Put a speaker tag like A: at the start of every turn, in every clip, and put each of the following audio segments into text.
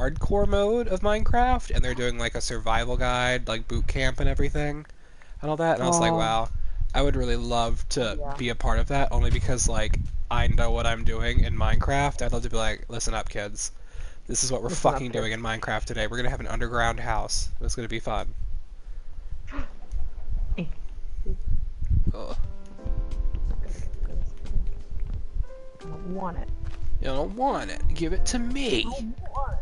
A: hardcore mode of Minecraft, and they're doing like a survival guide, like boot camp and everything, and all that. And I was like,
B: Oh,
A: wow, I would really love to
B: yeah.
A: be a part of that, only because like I know what I'm doing in Minecraft. I'd love to be like, listen up, kids. This is what we're
B: Listen up,
A: fucking doing
B: kids.
A: in Minecraft today. We're gonna have an underground house. It's gonna be fun.
B: Eh,
A: Ugh.
B: I don't want it.
A: You don't want it. Give it to
B: I
A: me.
B: don't want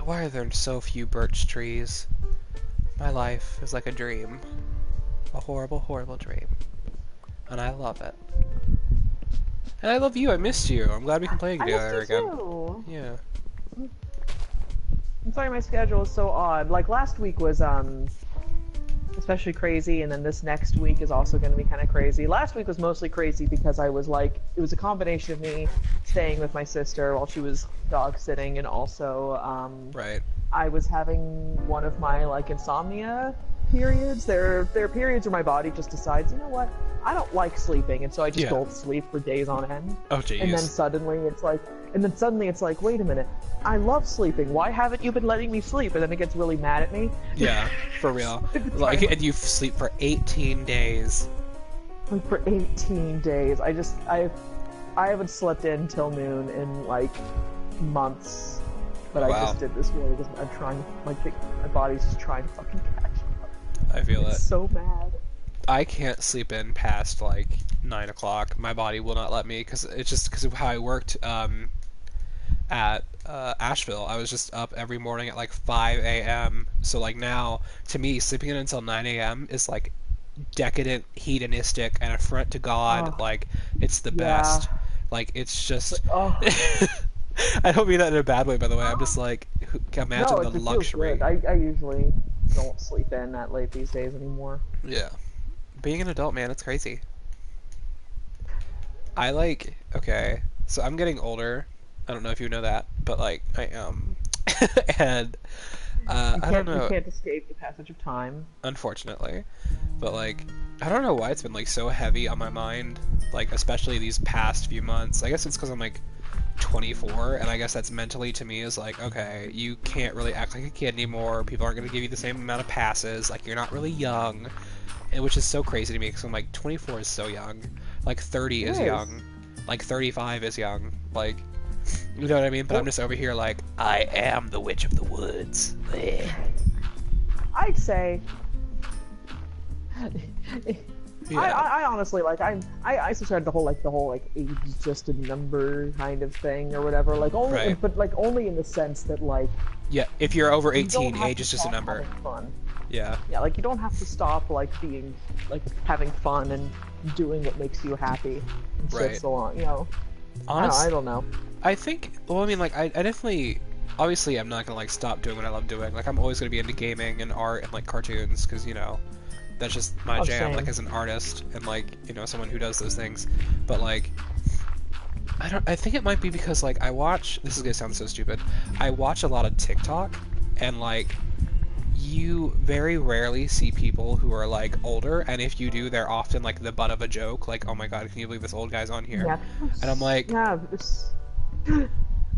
A: Why are there so few birch trees? My life is like a dream. A horrible, horrible dream. And I love it. And I love you. I missed you. I'm glad we can play
B: I missed
A: together
B: you
A: again.
B: too.
A: Yeah.
B: I'm sorry my schedule is so odd. Like last week was especially crazy, and then this next week is also going to be kind of crazy. Last week was mostly crazy because I was like, it was a combination of me staying with my sister while she was dog sitting, and also
A: Right.
B: I was having one of my like insomnia periods. There are periods where my body just decides, you know what, I don't like sleeping, and so I just
A: Yeah.
B: don't sleep for days on end.
A: Oh,
B: And then
A: jeez.
B: suddenly it's like, wait a minute, I love sleeping. Why haven't you been letting me sleep? And then it gets really mad at me.
A: Yeah, for real.
B: It's
A: Like,
B: like,
A: and you sleep for 18 days.
B: like for 18 days. I haven't slept in till noon in like months. But I
A: Wow.
B: just did this really because I'm trying, my body's just trying to fucking catch up.
A: I feel it.
B: It's so mad.
A: I can't sleep in past like 9 o'clock. My body will not let me because it's just because of how I worked at Asheville. I was just up every morning at like 5 a.m. So like now, to me, sleeping in until 9 a.m. is like decadent, hedonistic, and affront to God.
B: Oh,
A: Like it's the
B: yeah.
A: best. Like it's just.
B: Oh,
A: I don't mean that in a bad way, by the way. I'm just like, imagine
B: no,
A: the
B: it feels
A: luxury.
B: good. I usually don't sleep in that late these days anymore.
A: Yeah, being an adult, man, it's crazy. I like. Okay, so I'm getting older. I don't know if you know that, but like I am, and I don't
B: You
A: know.
B: can't escape the passage of time.
A: Unfortunately, but like I don't know why it's been like so heavy on my mind, like especially these past few months. I guess it's because I'm like 24, and I guess that's mentally to me is like, okay, you can't really act like a kid anymore. People aren't going to give you the same amount of passes. Like you're not really young, and which is so crazy to me because I'm like 24 is so young. Like 30
B: It
A: is
B: is.
A: young. Like 35 is young. Like you know what I mean? But I'm
B: Well,
A: just over here like I am the witch of the woods. Bleh.
B: I'd say
A: Yeah.
B: I honestly like I subscribe to the whole like age is just a number kind of thing or whatever. Like only
A: Right.
B: but like only in the sense that like
A: Yeah. If you're over
B: you don't
A: 18,
B: have
A: age
B: to
A: is just a
B: stop
A: number.
B: having fun.
A: Yeah.
B: Yeah, like you don't have to stop like being like having fun and doing what makes you happy and shit
A: Right.
B: so long, you know.
A: Honest,
B: I don't know.
A: I think. Well, I mean, like, I definitely. Obviously, I'm not gonna like stop doing what I love doing. Like, I'm always gonna be into gaming and art and like cartoons, because that's just my
B: Oh,
A: jam. Like,
B: same.
A: as an artist and like someone who does those things. But like, I don't. I think it might be because like I watch. This is gonna sound so stupid. I watch a lot of TikTok, and like, you very rarely see people who are like older, and if you do, they're often like the butt of a joke. Like, oh my god, can you believe this old guy's on here?
B: Yeah.
A: And I'm like,
B: Yeah, it's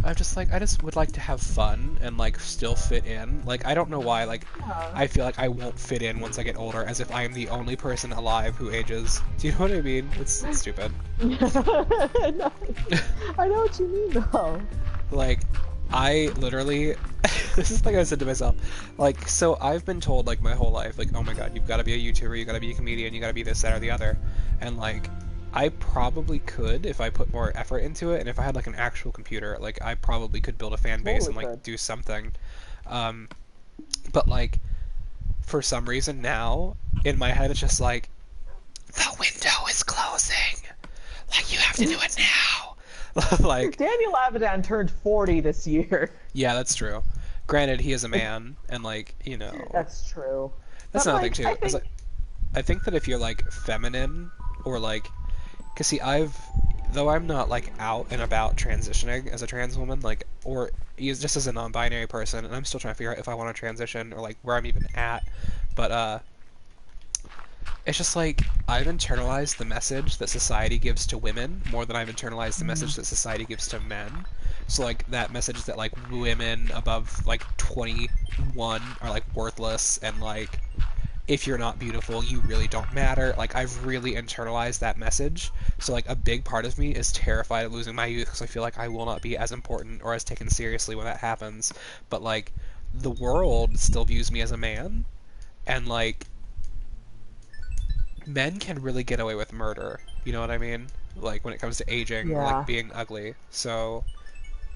A: I'm just like, I just would like to have fun and like still fit in. Like, I don't know why, like,
B: yeah.
A: I feel like I won't fit in once I get older, as if I am the only person alive who ages. Do you know what I mean? It's stupid.
B: No, I know what you mean though.
A: Like, I literally, this is like I said to myself, like, so I've been told like my whole life, like, oh my god, you've got to be a YouTuber, you got to be a comedian, you got to be this, that, or the other, and like, I probably could if I put more effort into it, and if I had like an actual computer, like, I probably could build a fan base
B: Totally
A: and like
B: could.
A: do something. Um, but like, for some reason now, in my head, it's just like, the window is closing. Like, you have to do it now. Like,
B: Daniel Avidan turned 40 this year.
A: yeah, that's true. Granted, he is a man, and like,
B: That's true.
A: that's
B: But
A: another thing
B: like, I
A: too. Is
B: think
A: like, I think that if you're like feminine or like, cause see, though I'm not like out and about transitioning as a trans woman, like, or just as a non-binary person, and I'm still trying to figure out if I want to transition or like where I'm even at. But it's just like I've internalized the message that society gives to women more than I've internalized the message that society gives to men. So like that message that like women above like 21 are like worthless and like if you're not beautiful, you really don't matter. Like I've really internalized that message. So like a big part of me is terrified of losing my youth because I feel like I will not be as important or as taken seriously when that happens. But like the world still views me as a man and like men can really get away with murder. You know what I mean? Like when it comes to aging or like
B: Yeah.
A: being ugly. So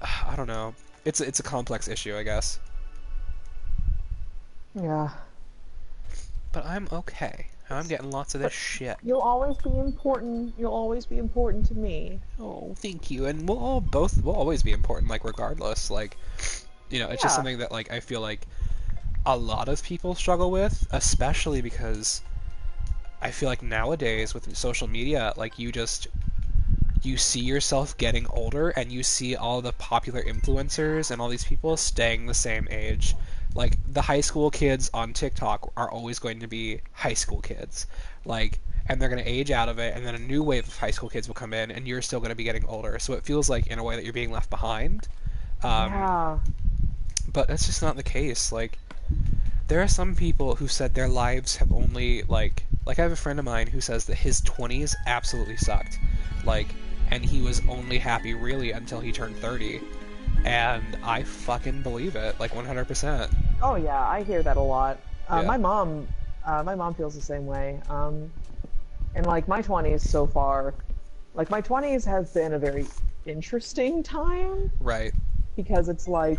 A: I don't know. It's a complex issue, I guess.
B: Yeah.
A: But I'm okay. I'm getting lots of this
B: But
A: shit.
B: you'll always be important. You'll always be important to me.
A: Oh, thank you. And we'll always be important, like regardless. Like, you know, it's just
B: Yeah.
A: something that like I feel like a lot of people struggle with, especially because I feel like nowadays with social media, like you see yourself getting older and you see all the popular influencers and all these people staying the same age. Like the high school kids on TikTok are always going to be high school kids. Like and they're going to age out of it and then a new wave of high school kids will come in and you're still going to be getting older. So it feels like in a way that you're being left behind. Um,
B: Yeah.
A: but that's just not the case. Like there are some people who said their lives have only like I have a friend of mine who says that his 20s absolutely sucked. Like and he was only happy really until he turned 30. And I fucking believe it like 100%.
B: Oh yeah, I hear that a lot.
A: Yeah.
B: My mom feels the same way. And like my 20s so far, like my 20s has been a very interesting time
A: Right.
B: because it's like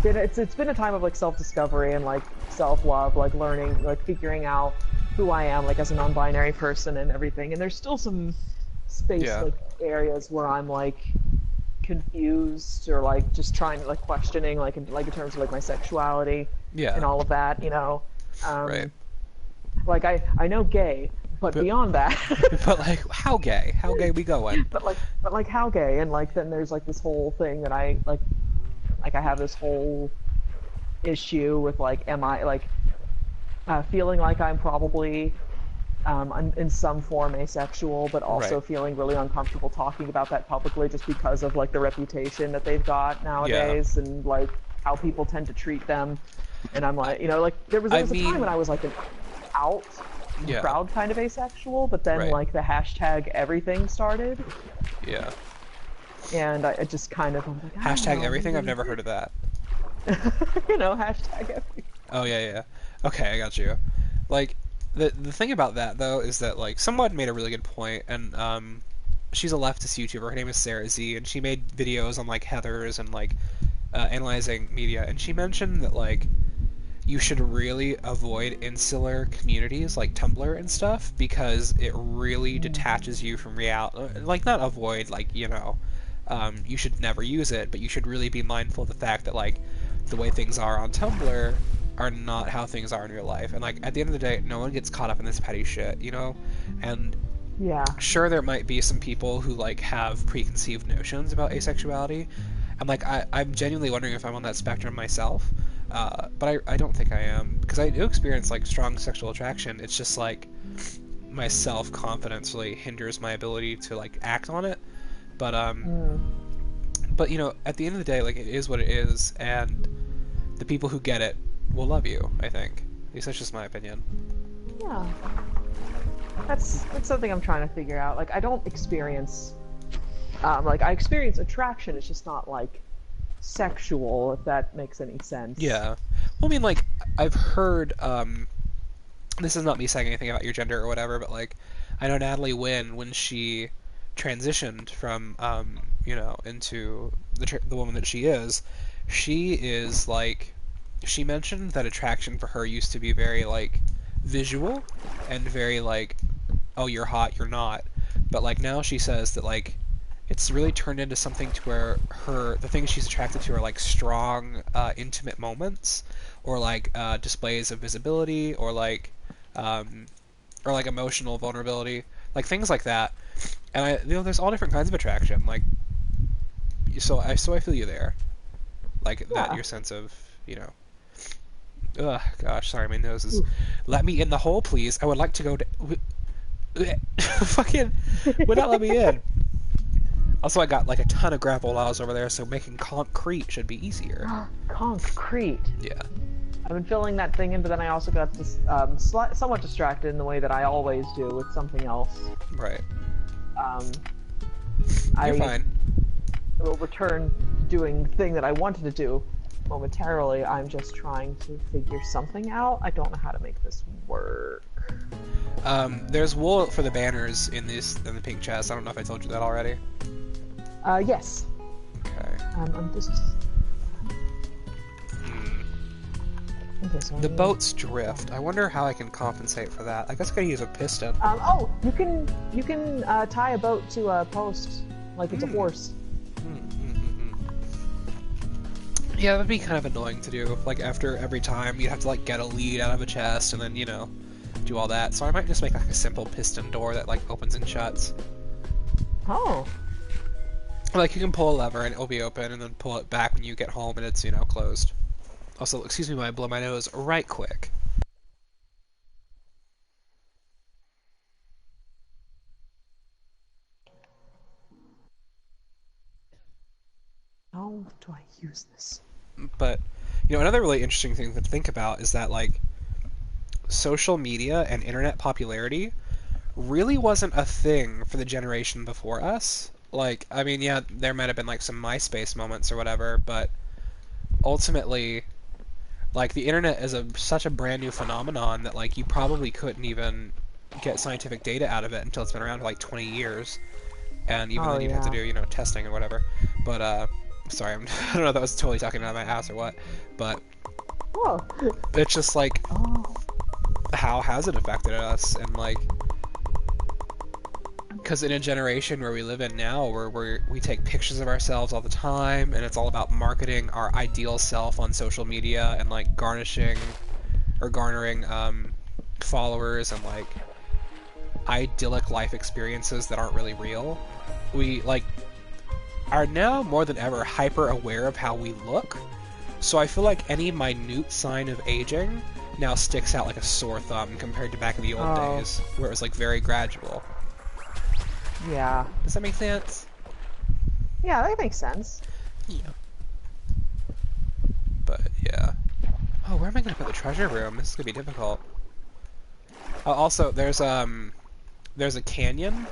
B: it's been a time of like self-discovery and like self-love, like learning, like figuring out who I am like as a non-binary person and everything. And there's still some space
A: Yeah.
B: like areas where I'm like confused or like just trying to like questioning like in terms of like my sexuality
A: Yeah.
B: and all of that, you know.
A: Right.
B: Um, like I know gay, but
A: But
B: beyond that,
A: but like how gay? How gay we going?
B: but like how gay? And like then there's like this whole thing that I like I have this whole issue with like am I like feeling like I'm probably in some form asexual, but also
A: Right.
B: feeling really uncomfortable talking about that publicly just because of like the reputation that they've got
A: Yeah.
B: nowadays and like how people tend to treat them. And I'm
A: I,
B: like, you know, like there
A: I
B: was a time when
A: mean,
B: I was like an out and
A: yeah.
B: proud kind of asexual, but then
A: Right.
B: like the hashtag everything started,
A: Yeah.
B: and I just kind of I'm like, I don't
A: Hashtag
B: know,
A: everything. I've
B: maybe,
A: never heard of that.
B: you know, hashtag everything.
A: Oh yeah, yeah. Okay, I got you. Like the thing about that though is that like someone made a really good point, and she's a leftist YouTuber. Her name is Sarah Z, and she made videos on like Heathers and like analyzing media, and she mentioned that like you should really avoid insular communities like Tumblr and stuff because it really detaches you from reality. Like not avoid, like you know, you should never use it, but you should really be mindful of the fact that like the way things are on Tumblr are not how things are in real life. And like at the end of the day, no one gets caught up in this petty shit, you know? And
B: Yeah.
A: sure there might be some people who like have preconceived notions about asexuality. I'm like I'm genuinely wondering if I'm on that spectrum myself. But I don't think I am because I do experience like strong sexual attraction. It's just like my self confidence really hinders my ability to like act on it. But
B: Mm.
A: but you know, at the end of the day, like it is what it is, and the people who get it will love you. I think. At least that's just my opinion.
B: Yeah. That's something I'm trying to figure out. Like I don't experience like I experience attraction, it's just not like sexual, if that makes any sense.
A: Yeah. Well, I mean, like I've heard. This is not me saying anything about your gender or whatever, but like I know Natalie Wynn when she transitioned from you know into the woman that she is like she mentioned that attraction for her used to be very like visual and very like oh you're hot you're not, but like now she says that like it's really turned into something to where the things she's attracted to are like strong intimate moments or like displays of visibility um, or like emotional vulnerability like things like that. And I you know there's all different kinds of attraction like so I feel you there like that
B: Yeah.
A: your sense of you know ugh gosh sorry my nose is
B: Ooh.
A: let me in the hole please I would like to go to Fucking would not let me in. Also, I got like a ton of grapple laws over there, so making concrete should be easier.
B: Concrete.
A: Yeah.
B: I've been filling that thing in, but then I also got this, somewhat distracted in the way that I always do with something else.
A: Right.
B: You're
A: fine.
B: Will return to doing the thing that I wanted to do momentarily. I'm just trying to figure something out. I don't know how to make this work.
A: There's wool for the banners in the pink chest. I don't know if I told you that already.
B: Yes.
A: Okay.
B: I'm just... Okay, so
A: The boat's drift. I wonder how I can compensate for that. I guess I gotta use a piston.
B: Oh, you can tie a boat to a post like it's a horse.
A: Yeah, that'd be kind of annoying to do. Like after every time, you'd have to like get a lead out of a chest and then do all that. So I might just make like a simple piston door that like opens and shuts.
B: Oh.
A: Like you can pull a lever and it'll be open, and then pull it back when you get home and it's closed. Also, excuse me while I blow my nose right quick.
B: How do I use this?
A: But, another really interesting thing to think about is that, like, social media and internet popularity really wasn't a thing for the generation before us. Like, I mean, yeah, there might have been, like, some MySpace moments or whatever, but ultimately, like, the internet is such a brand new phenomenon that, like, you probably couldn't even get scientific data out of it until it's been around for, like, 20 years. And even then you'd have to do, testing or whatever. But, sorry, I don't know if that was totally talking out of my ass or what, but it's just, like, how has it affected us? And, like, because in a generation where we live in now, where we take pictures of ourselves all the time, and it's all about marketing our ideal self on social media and like garnering followers and like idyllic life experiences that aren't really real. We like are now more than ever hyper aware of how we look. So I feel like any minute sign of aging now sticks out like a sore thumb compared to back in the old days, where it was like very gradual.
B: Yeah.
A: Does that make sense?
B: Yeah, that makes sense.
A: Yeah. But, yeah. Oh, where am I gonna put the treasure room? This is gonna be difficult. Also, there's a canyon,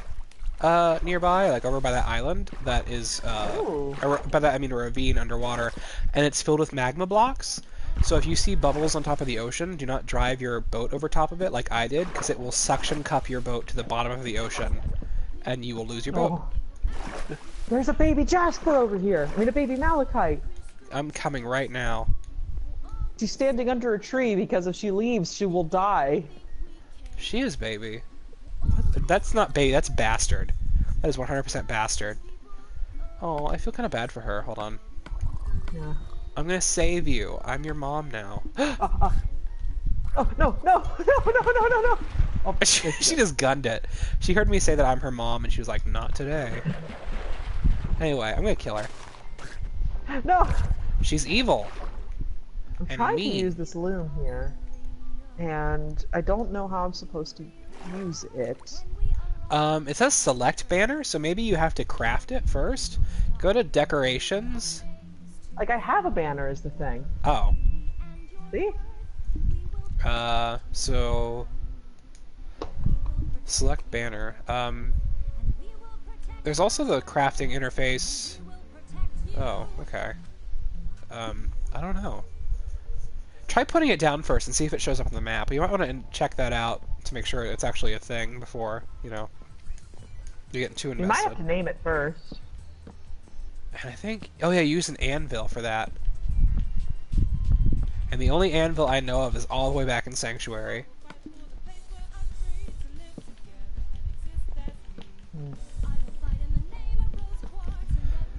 A: nearby, like over by that island, that is, by that I mean a ravine underwater, and it's filled with magma blocks. So if you see bubbles on top of the ocean, do not drive your boat over top of it like I did, because it will suction cup your boat to the bottom of the ocean. And you will lose your boat.
B: Oh. There's a baby Jasper over here. I mean, a baby Malachite.
A: I'm coming right now.
B: She's standing under a tree because if she leaves, she will die.
A: She is baby. What? That's not baby. That's bastard. That is 100% bastard. Oh, I feel kind of bad for her. Hold on.
B: Yeah.
A: I'm gonna save you. I'm your mom now.
B: Oh, no, no, no, no, no, no, no! Oh,
A: she just gunned it. She heard me say that I'm her mom, and she was like, not today. Anyway, I'm gonna kill her.
B: No!
A: She's evil.
B: I'm trying to use this loom here, and I don't know how I'm supposed to use it.
A: It says select banner, so maybe you have to craft it first. Go to decorations.
B: Like, I have a banner is the thing.
A: Oh.
B: See?
A: So... Select banner. There's also the crafting interface. Oh, okay. I don't know. Try putting it down first and see if it shows up on the map. You might want to check that out to make sure it's actually a thing before, you get too invested.
B: You might have to name it first.
A: And I think... Oh yeah, use an anvil for that. And the only anvil I know of is all the way back in Sanctuary.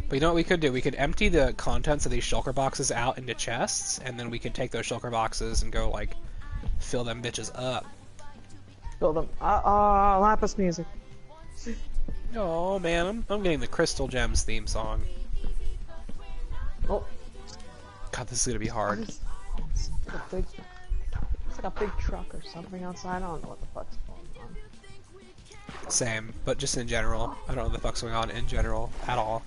A: But you know what we could do? We could empty the contents of these shulker boxes out into chests, and then we could take those shulker boxes and go, like, fill them bitches up.
B: Fill them. Lapis music.
A: Oh man, I'm getting the Crystal Gems theme song.
B: Oh.
A: God, this is gonna be hard.
B: It's like a big truck or something outside. I don't know what the fuck's going on.
A: Same, but just in general. I don't know what the fuck's going on in general at all.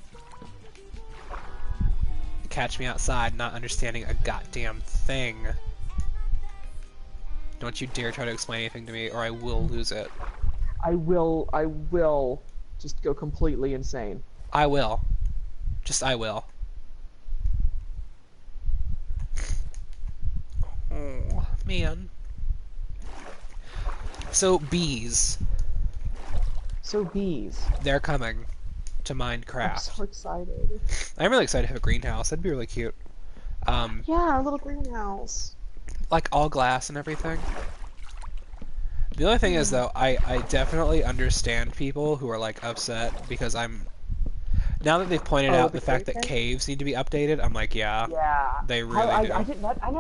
A: Catch me outside not understanding a goddamn thing. Don't you dare try to explain anything to me or I will lose it.
B: I will just go completely insane.
A: I will. Just I will. Oh, man. So, bees.
B: So bees.
A: They're coming to
B: I'm
A: Minecraft.
B: so excited.
A: I'm really excited to have a greenhouse. That'd be really cute.
B: Yeah, a little greenhouse.
A: Like all glass and everything. The only thing is, though, I definitely understand people who are, like, upset because now that they've pointed out the fact that caves need to be updated, I'm like, yeah, they really do.
B: I didn't. I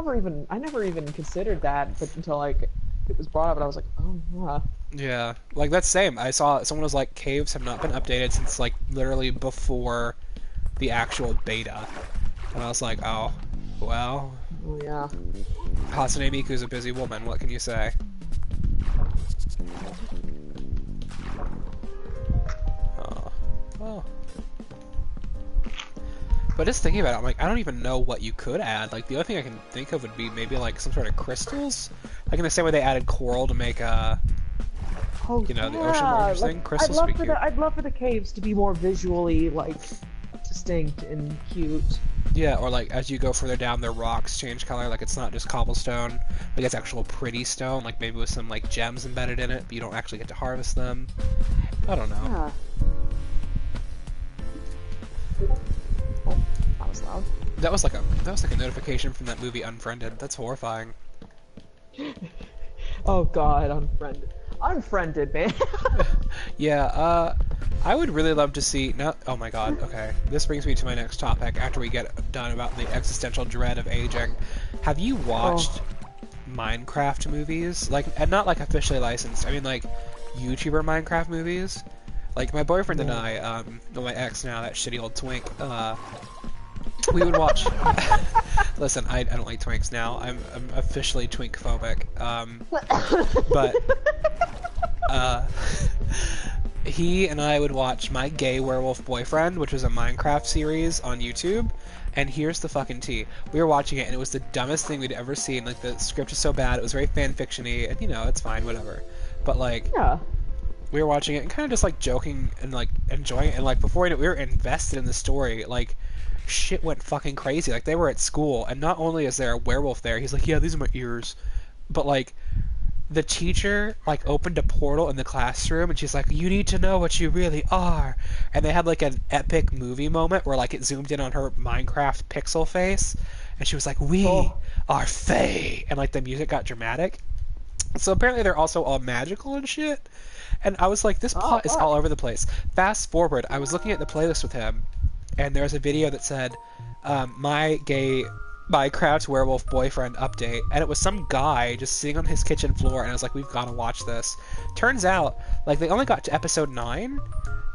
B: never even considered that, but until like it was brought up, and I was like, oh yeah.
A: Yeah, like that's same. I saw someone was like, caves have not been updated since like literally before the actual beta, and I was like, oh, well.
B: Oh yeah.
A: Hatsune Miku's a busy woman. What can you say? Oh. But just thinking about it, I'm like, I don't even know what you could add. Like, the only thing I can think of would be maybe, like, some sort of crystals? Like, in the same way they added coral to make, the ocean more interesting. Crystals would be cute.
B: I'd love for the caves to be more visually, like, distinct and cute.
A: Yeah, or, like, as you go further down, the rocks change color. Like, it's not just cobblestone. Like, it's actual pretty stone. Like, maybe with some, like, gems embedded in it, but you don't actually get to harvest them. I don't know.
B: Yeah. Oh, that was loud.
A: That was like a notification from that movie Unfriended. That's horrifying.
B: Oh god, unfriended, man.
A: Yeah, I would really love to see oh my god, okay. This brings me to my next topic after we get done about the existential dread of aging. Have you watched Minecraft movies? Like, and not like officially licensed, I mean like YouTuber Minecraft movies? Like my boyfriend and I, my ex now, that shitty old twink, we would watch. Listen, I don't like twinks now. I'm officially twink phobic. But he and I would watch My Gay Werewolf Boyfriend, which was a Minecraft series on YouTube. And here's the fucking tea. We were watching it, and it was the dumbest thing we'd ever seen. Like, the script is so bad, it was very fan-fiction-y, and, you know, it's fine, whatever. But, like, we were watching it and kind of just, like, joking and, like, enjoying it. And, like, before we knew it, we were invested in the story. Like, shit went fucking crazy. Like, they were at school, and not only is there a werewolf there, he's like, yeah, these are my ears. But, like, the teacher, like, opened a portal in the classroom, and she's like, you need to know what you really are. And they had, like, an epic movie moment where, like, it zoomed in on her Minecraft pixel face, and she was like, we are Fae. And, like, the music got dramatic. So apparently they're also all magical and shit. And I was like, this plot is all over the place. Fast forward, I was looking at the playlist with him, and there was a video that said, My Gay Minecraft Werewolf Boyfriend update, and it was some guy just sitting on his kitchen floor, and I was like, we've got to watch this. Turns out, like, they only got to episode 9,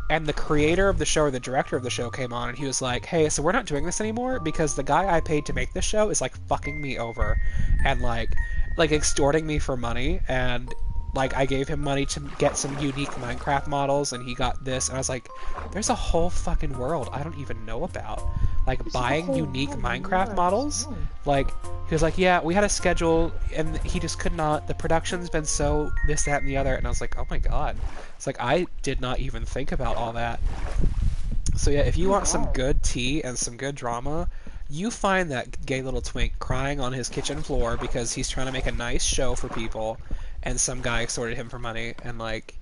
A: and the creator of the show, or the director of the show, came on, and he was like, hey, so we're not doing this anymore, because the guy I paid to make this show is, like, fucking me over, and, like extorting me for money, and, like, I gave him money to get some unique Minecraft models, and he got this, and I was like, there's a whole fucking world I don't even know about. Like, buying unique Minecraft models. Like, he was like, yeah, we had a schedule, and he just could not, the production's been so this, that, and the other, and I was like, oh my god. It's like, I did not even think about all that. So yeah, if you want some good tea and some good drama, you find that gay little twink crying on his kitchen floor because he's trying to make a nice show for people, and some guy extorted him for money, and like,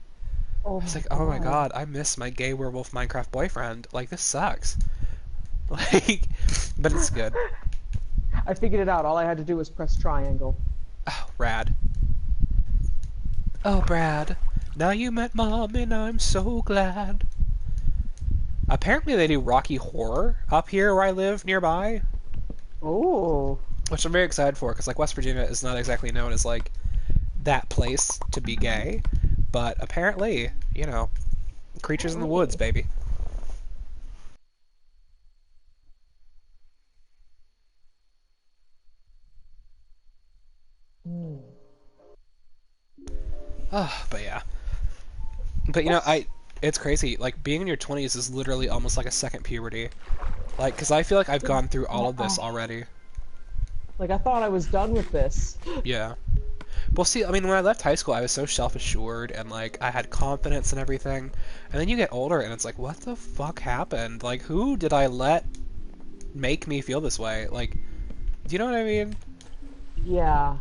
A: I was like, oh my god, I miss my gay werewolf Minecraft boyfriend. Like, this sucks. Like, but it's good.
B: I figured it out. All I had to do was press triangle.
A: Oh, rad. Oh, Brad, now you met Mom, and I'm so glad. Apparently they do Rocky Horror up here where I live nearby.
B: Oh.
A: Which I'm very excited for, because, like, West Virginia is not exactly known as, like, that place to be gay. But apparently, you know, creatures in the woods, baby. But yeah. But you know, it's crazy. Like being in your 20s is literally almost like a second puberty. Like, because I feel like I've gone through all of this already.
B: Like, I thought I was done with this.
A: Yeah. Well, see, I mean, when I left high school, I was so self-assured and like I had confidence and everything. And then you get older, and it's like, what the fuck happened? Like, who did I let make me feel this way? Like, do you know what I mean?
B: Yeah.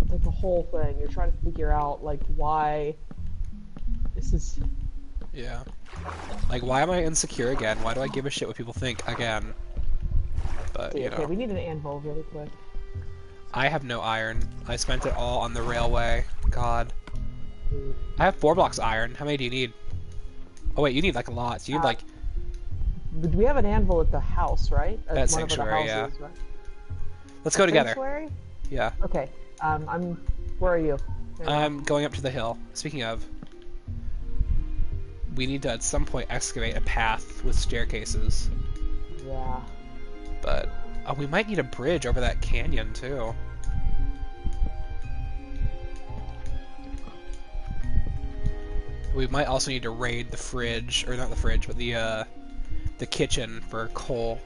B: Like the whole thing. You're trying to figure out like why this is.
A: Yeah. Like, why am I insecure again? Why do I give a shit what people think again? But, you know.
B: Okay, we need an anvil really quick.
A: I have no iron. I spent it all on the railway. God. I have 4 blocks iron. How many do you need? Oh wait, you need like a lot. You need like...
B: We have an anvil at the house, right?
A: At Sanctuary,
B: yeah. Right?
A: Let's go together.
B: Sanctuary?
A: Yeah.
B: Okay. Where are you?
A: I'm going up to the hill. Speaking of... We need to at some point excavate a path with staircases.
B: Yeah.
A: But we might need a bridge over that canyon too. We might also need to raid the fridge, or not the fridge, but the kitchen for coal.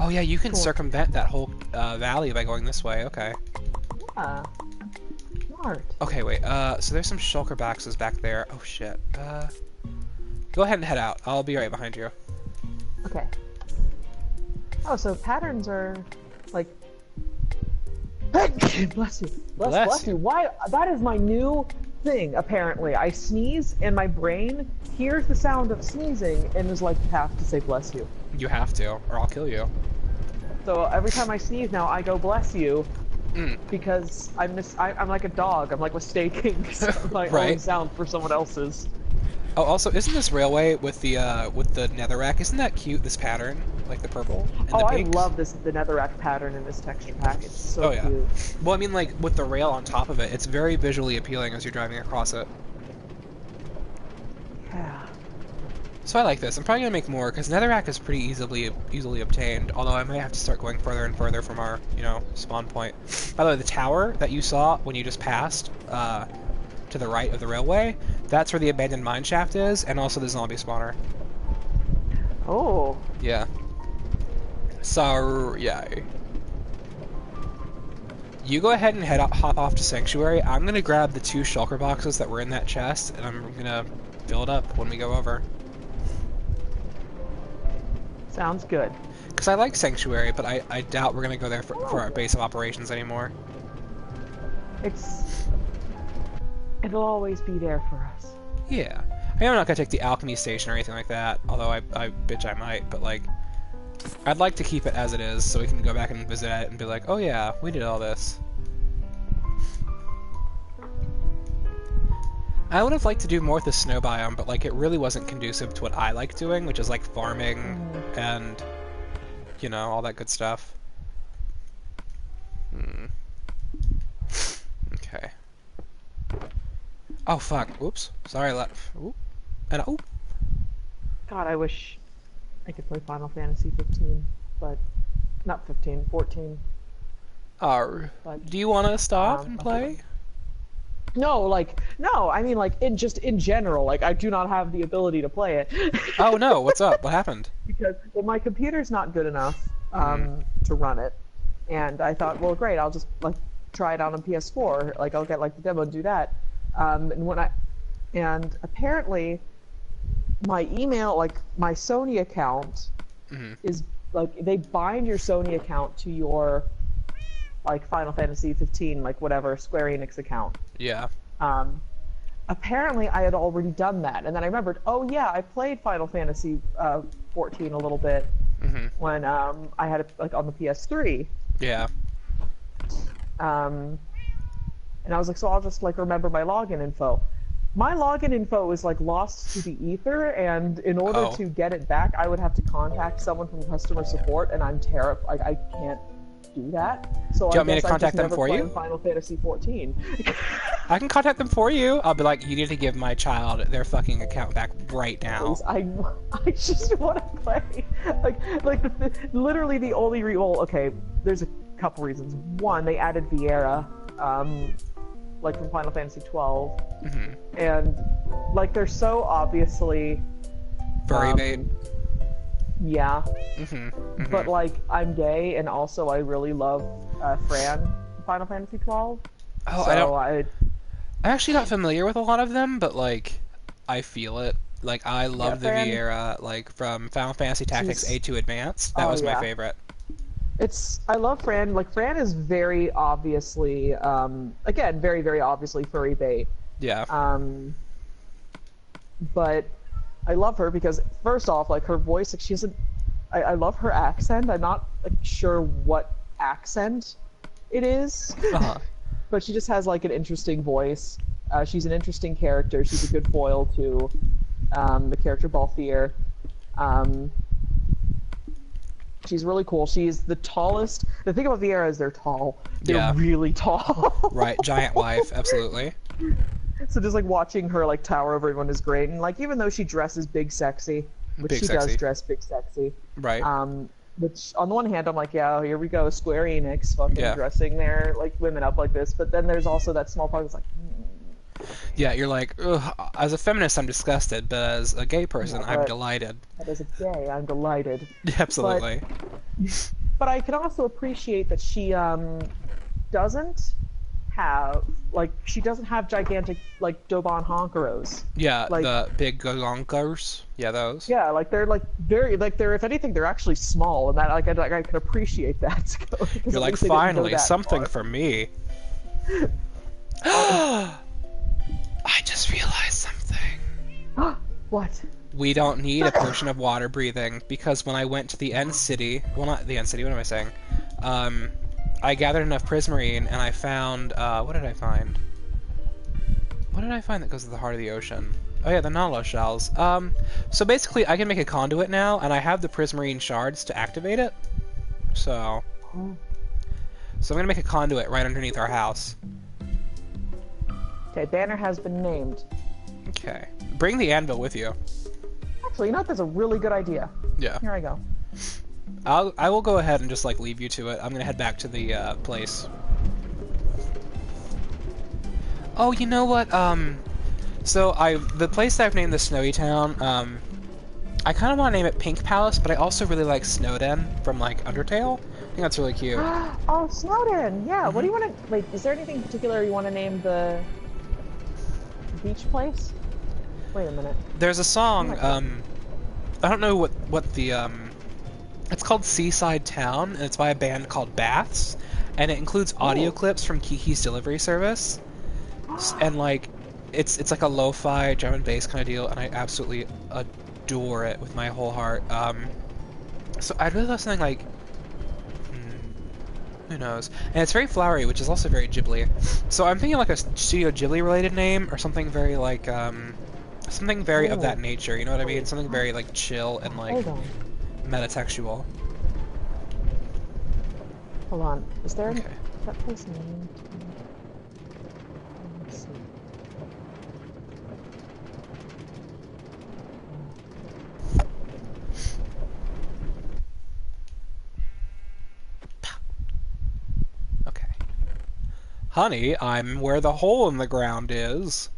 A: Oh yeah, you can circumvent that whole valley by going this way. Okay.
B: Smart.
A: Okay, wait. So there's some shulker boxes back there. Oh shit. Go ahead and head out. I'll be right behind you.
B: Okay. Oh, so patterns are like. Bless you. Bless you. Why? That is my new thing. Apparently, I sneeze and my brain hears the sound of sneezing and is like, "You have to say bless you."
A: You have to, or I'll kill you.
B: So every time I sneeze now, I go bless you. Because I'm like a dog. I'm like mistaking my own sound for someone else's.
A: Oh, also, isn't this railway with the netherrack? Isn't that cute? This pattern, like the purple and the pinks?
B: I love the netherrack pattern in this texture pack. It's so cute.
A: Well, I mean, like with the rail on top of it, it's very visually appealing as you're driving across it.
B: Yeah.
A: So I like this. I'm probably gonna make more because netherrack is pretty easily obtained. Although I might have to start going further and further from our spawn point. By the way, the tower that you saw when you just passed to the right of the railway, that's where the abandoned mine shaft is, and also the zombie spawner.
B: Oh.
A: Yeah. So yeah. You go ahead and hop off to Sanctuary. I'm gonna grab the 2 shulker boxes that were in that chest, and I'm gonna fill it up when we go over.
B: Sounds good.
A: Because I like Sanctuary, but I doubt we're going to go there for our base of operations anymore.
B: It'll always be there for us.
A: Yeah. I mean, I'm not going to take the alchemy station or anything like that, although I bitch I might, but like, I'd like to keep it as it is so we can go back and visit it and be like, oh yeah, we did all this. I would have liked to do more with the snow biome, but like it really wasn't conducive to what I like doing, which is like farming and, all that good stuff. Okay. Oh fuck! Oops. Sorry. Oop. And oop.
B: God, I wish I could play Final Fantasy 15, but not 15, 14.
A: Do you want to stop and play?
B: No, I mean, in general, I do not have the ability to play it.
A: Oh no, what's up? What happened?
B: Because my computer's not good enough to run it, and I thought, well, great, I'll just try it out on PS4. I'll get the demo and do that. And apparently, my email, my Sony account, is they bind your Sony account to your Final Fantasy 15, whatever, Square Enix account.
A: Yeah.
B: Apparently I had already done that, and then I remembered, oh yeah, I played Final Fantasy 14 a little bit when I had it on the PS3.
A: Yeah.
B: And I was like, so I'll just remember my login info. My login info is lost to the ether, and in order to get it back, I would have to contact someone from customer support, and I'm terrified. I can't do that. So
A: do you want me to contact them for you?
B: Final Fantasy 14.
A: I can contact them for you. I'll be like, you need to give my child their fucking account back right now.
B: Please, I just want to play. Literally the only okay, there's a couple reasons. One, they added Viera, like from Final Fantasy 12,
A: Mm-hmm.
B: and like they're so obviously
A: Furry bait.
B: yeah.
A: Mm-hmm. Mm-hmm.
B: But like I'm gay, and also I really love Fran in Final Fantasy 12.
A: Oh,
B: So
A: I'm actually not familiar with a lot of them, but like I feel it. Like I love the
B: Fran,
A: Viera, like from Final Fantasy Tactics
B: she's
A: A2 Advanced. That
B: oh
A: was my
B: yeah.
A: favorite.
B: I love Fran. Like Fran is very obviously, again, very very obviously furry bait.
A: Yeah.
B: But I love her because first off, like her voice, like she has a, I love her accent. I'm not like, sure what accent it is,
A: Uh-huh.
B: but she just has like an interesting voice. She's an interesting character. She's a good foil to the character Balthier. She's really cool. She's the tallest. The thing about Viera is they're tall. They're
A: Yeah.
B: really tall.
A: Right, giant wife, absolutely.
B: So just like watching her like tower over everyone is great. And like even though she dresses big sexy, which
A: Big
B: she
A: sexy.
B: does dress big sexy.
A: Right.
B: Which on the one hand I'm like, yeah, here we go, Square Enix fucking
A: Yeah.
B: dressing their like women up like this. But then there's also that small part that's like,
A: Yeah, you're like, ugh, as a feminist, I'm disgusted, but as a gay person,
B: Yeah,
A: I'm
B: but-
A: delighted.
B: that is a gay. I'm delighted.
A: Absolutely.
B: But I can also appreciate that she doesn't have gigantic like Doban Honkaros.
A: Yeah,
B: like-
A: the big gogonkers. Yeah, those.
B: Yeah, like they're like very like they're if anything they're actually small, and that like I can appreciate that. Because
A: You're
B: at
A: like,
B: least they didn't go
A: finally,
B: that
A: something
B: far.
A: for me. I just realized something.
B: What?
A: We don't need a potion of water breathing, because when I went to the End City, well, not the End City, what am I saying? I gathered enough prismarine, and I found, what did I find? What did I find that goes to the heart of the ocean? Oh yeah, the Nautilus shells. So basically, I can make a conduit now, and I have the prismarine shards to activate it. So I'm gonna make a conduit right underneath our house.
B: Okay, banner has been named.
A: Okay. Bring the anvil with you.
B: Actually, you know what? That's a really good idea.
A: Yeah.
B: Here I go.
A: I will go ahead and just like leave you to it. I'm gonna head back to the place. Oh, you know what? So the place that I've named the Snowy Town. I kind of want to name it Pink Palace, but I also really like Snowden from like Undertale. I think that's really cute.
B: Oh, Snowden. Yeah. What do you want to? Wait, is there anything particular you want to name the beach place? Wait a minute.
A: There's a song. I don't know what the It's called Seaside Town, and it's by a band called Baths, and it includes audio clips from Kiki's Delivery Service, and like it's like a lo-fi drum and bass kind of deal, and I absolutely adore it with my whole heart. So I'd really love something like who knows, and it's very flowery, which is also very Ghibli. So I'm thinking like a Studio Ghibli related name or something very like something very of that nature. You know what I mean? Something very like chill and like
B: Hold on.
A: metatextual.
B: Hold on. Is there
A: Okay.
B: is that place named? Let's see.
A: Okay. Honey, I'm where the hole in the ground is.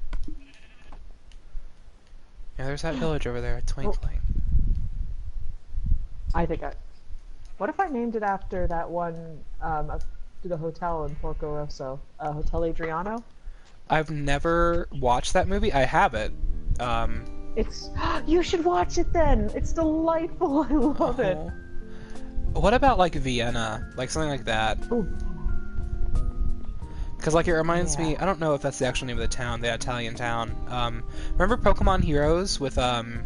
A: Yeah, there's that village over there, twinkling.
B: I think I. What if I named it after that one to the hotel in Porco Rosso, Hotel Adriano?
A: I've never watched that movie. I have it.
B: It's you should watch it then. It's delightful. I love it.
A: Oh. What about like Vienna, like something like that?
B: Ooh.
A: Because like it reminds me.
B: Yeah.
A: I don't know if that's the actual name of the town, the Italian town. Remember Pokemon Heroes with Latios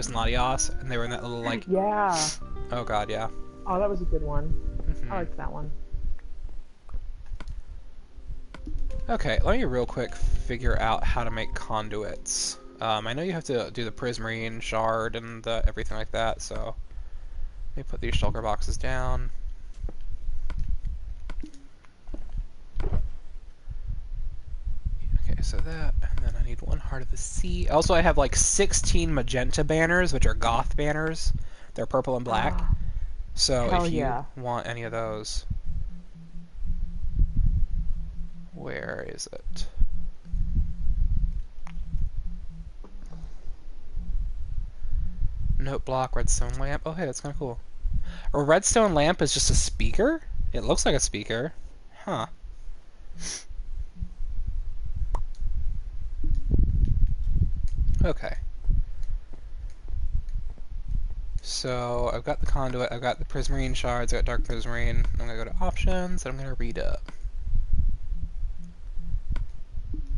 A: and Latios, and they were in that little like.
B: Yeah.
A: Oh god, yeah.
B: Oh, that was a good one.
A: Mhm.
B: I liked that one.
A: Okay, let me real quick figure out how to make conduits. I know you have to do the prismarine shard and the everything like that, so let me put these shulker boxes down. Okay, so that, and then I need one Heart of the Sea. Also, I have like 16 magenta banners, which are goth banners. They're purple and black.
B: Ah,
A: So
B: hell
A: if you
B: yeah.
A: want any of those. Where is it? Note block, redstone lamp. Oh, hey, that's kind of cool. A redstone lamp is just a speaker? It looks like a speaker. Huh. Okay. So, I've got the conduit, I've got the prismarine shards, I've got dark prismarine. I'm gonna go to options, and I'm gonna read up.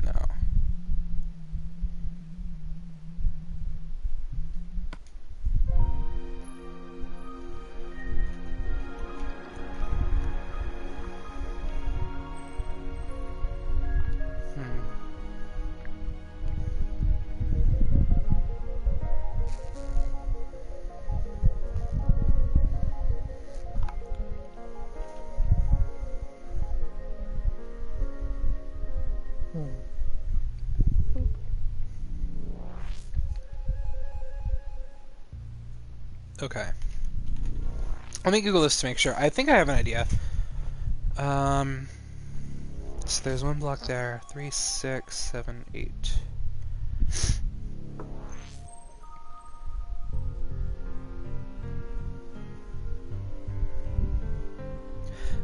A: No. Okay. Let me Google this to make sure. I think I have an idea. So there's one block there. 3, 6, 7, 8.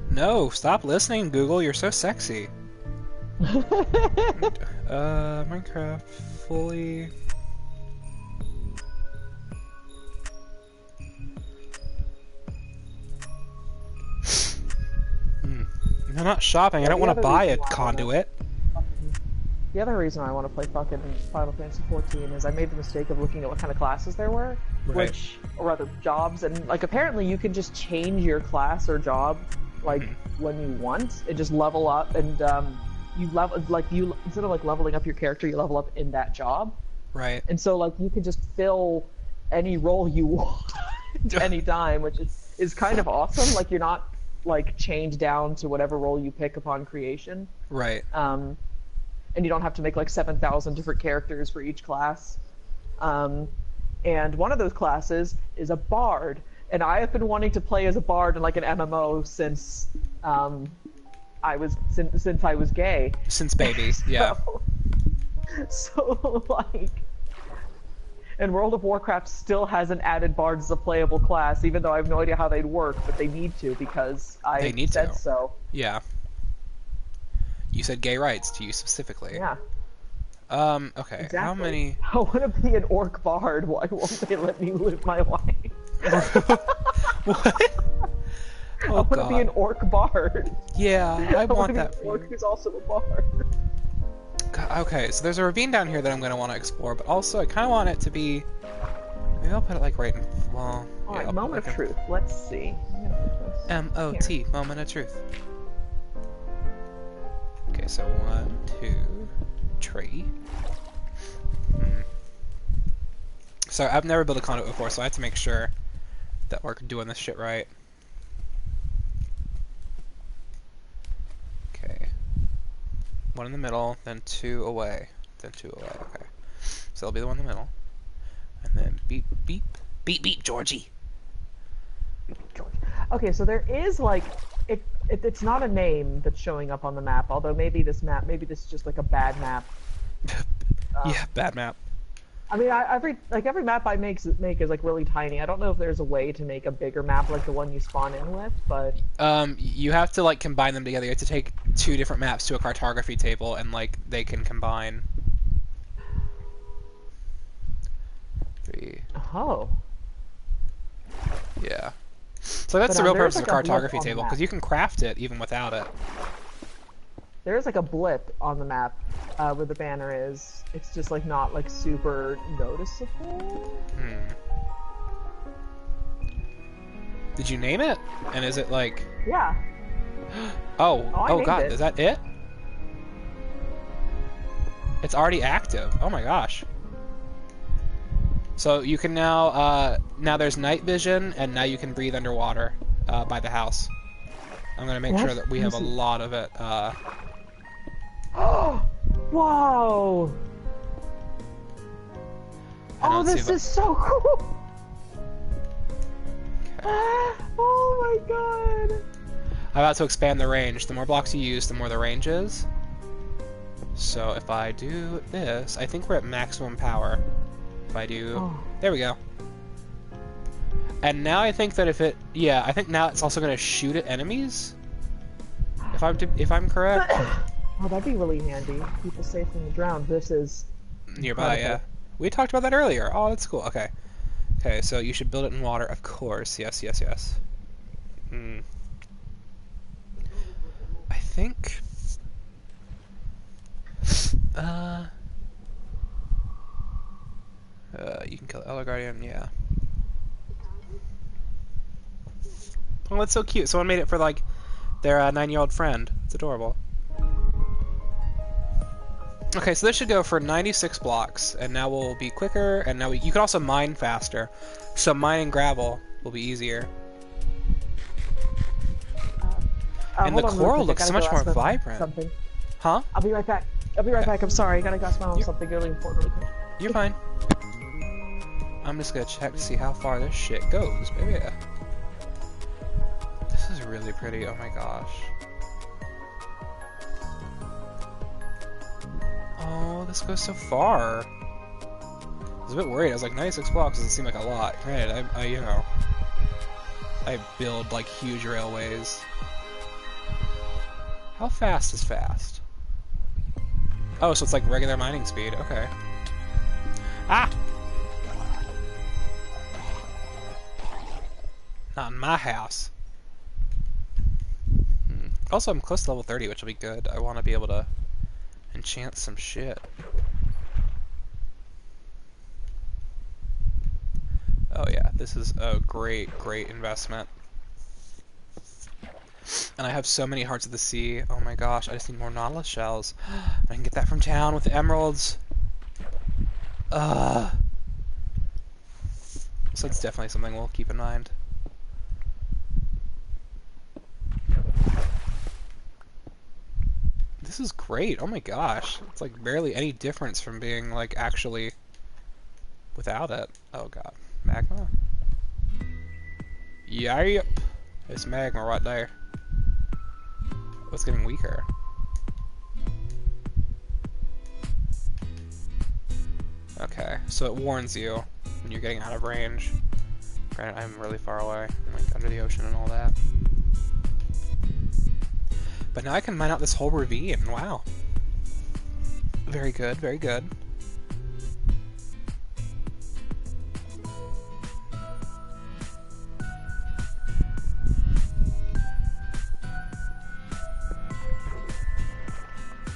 A: No, stop listening, Google. You're so sexy. Minecraft fully. I'm not shopping. I don't want to buy a conduit.
B: The other reason I want to play fucking Final Fantasy XIV is I made the mistake of looking at what kind of classes there were,
A: Right.
B: or rather jobs, and like apparently you can just change your class or job like when you want and just level up, and you level instead of like leveling up your character, you level up in that job,
A: Right.
B: and so like you can just fill any role you want any time, which is kind of awesome. Like you're not like chained down to whatever role you pick upon creation.
A: Right.
B: And you don't have to make like 7,000 different characters for each class. And one of those classes is a bard, and I have been wanting to play as a bard in like an MMO since I was gay.
A: Since baby, yeah.
B: So like, and World of Warcraft still hasn't added bards as a playable class, even though I have no idea how they'd work, but they need to because I said so.
A: Yeah. You said gay rights to you specifically.
B: Yeah.
A: Okay.
B: Exactly.
A: How many?
B: I want to be an orc bard. Why won't they let me live my life?
A: What?
B: I want to be an orc bard.
A: Yeah, I want
B: to
A: that
B: be an
A: for
B: orc
A: you.
B: who's also a bard.
A: Okay, so there's a ravine down here that I'm going to want to explore, but also I kind of want it to be... Maybe I'll put it like right in... Well...
B: Alright, moment of truth. Let's see.
A: M-O-T, moment of truth. Okay, so 1, 2, 3. So I've never built a conduit before, so I have to make sure that we're doing this shit right. Okay. 1 in the middle, then 2 away, then 2 away. Okay. So it'll be the one in the middle. And then beep, beep, beep, beep, Georgie.
B: Okay, so there is like it's not a name that's showing up on the map, although maybe this is just like a bad map.
A: Yeah, bad map.
B: I mean, every map I make is like really tiny. I don't know if there's a way to make a bigger map like the one you spawn in with, but
A: You have to like combine them together. You have to take 2 different maps to a cartography table, and like they can combine. 3.
B: oh.
A: Yeah. So that's
B: But,
A: the real
B: there's,
A: purpose of a
B: like, a blip
A: cartography
B: on the
A: table,
B: map.
A: because you can craft it even without it.
B: There's like a blip on the map where the banner is. It's just like not like super noticeable.
A: Did you name it? And is it like...
B: Yeah.
A: Oh,
B: I
A: oh
B: named
A: god,
B: it.
A: is that it? It's already active. Oh my gosh. So you can now, now there's night vision, and now you can breathe underwater by the house. I'm gonna make sure that we have a lot of it.
B: Oh! Whoa! Oh, this is so cool! Oh my god!
A: I'm about to expand the range. The more blocks you use, the more the range is. So if I do this, I think we're at maximum power. If I do...
B: Oh.
A: There we go. And now I think that if it... Yeah, I think now it's also going to shoot at enemies? If I'm correct?
B: Oh, that'd be really handy. People safe from the drown. This is...
A: Nearby, yeah. We talked about that earlier. Oh, that's cool. Okay. Okay, so you should build it in water. Of course. Yes, yes, yes. I think... you can kill the Elder Guardian, yeah. Oh, that's so cute. Someone made it for, like, their 9-year-old friend. It's adorable. Okay, so this should go for 96 blocks, and now we'll be quicker, and now you can also mine faster. So mining gravel will be easier. And the coral looks so much more vibrant.
B: Something.
A: Huh?
B: I'll be right back. I'll be right back. I'm sorry. I gotta go smell something really important really quick.
A: You're fine. I'm just gonna check to see how far this shit goes, baby. This is really pretty. Oh my gosh. Oh, this goes so far. I was a bit worried. I was like, 96 blocks doesn't seem like a lot. Granted, you know, I build like huge railways. How fast is fast? Oh, so it's like regular mining speed. Okay. Ah! Not in my house. Also, I'm close to level 30, which will be good. I want to be able to enchant some shit. Oh yeah, this is a great, great investment. And I have so many Hearts of the Sea. Oh my gosh, I just need more Nautilus shells. I can get that from town with the emeralds. So it's definitely something we'll keep in mind. This is great. Oh my gosh. It's like barely any difference from being like actually without it. Oh god. Magma? Yep. It's magma right there. Oh, it's getting weaker. Okay, so it warns you when you're getting out of range. Granted, I'm really far away. I'm like under the ocean and all that. But now I can mine out this whole ravine. Wow. Very good, very good.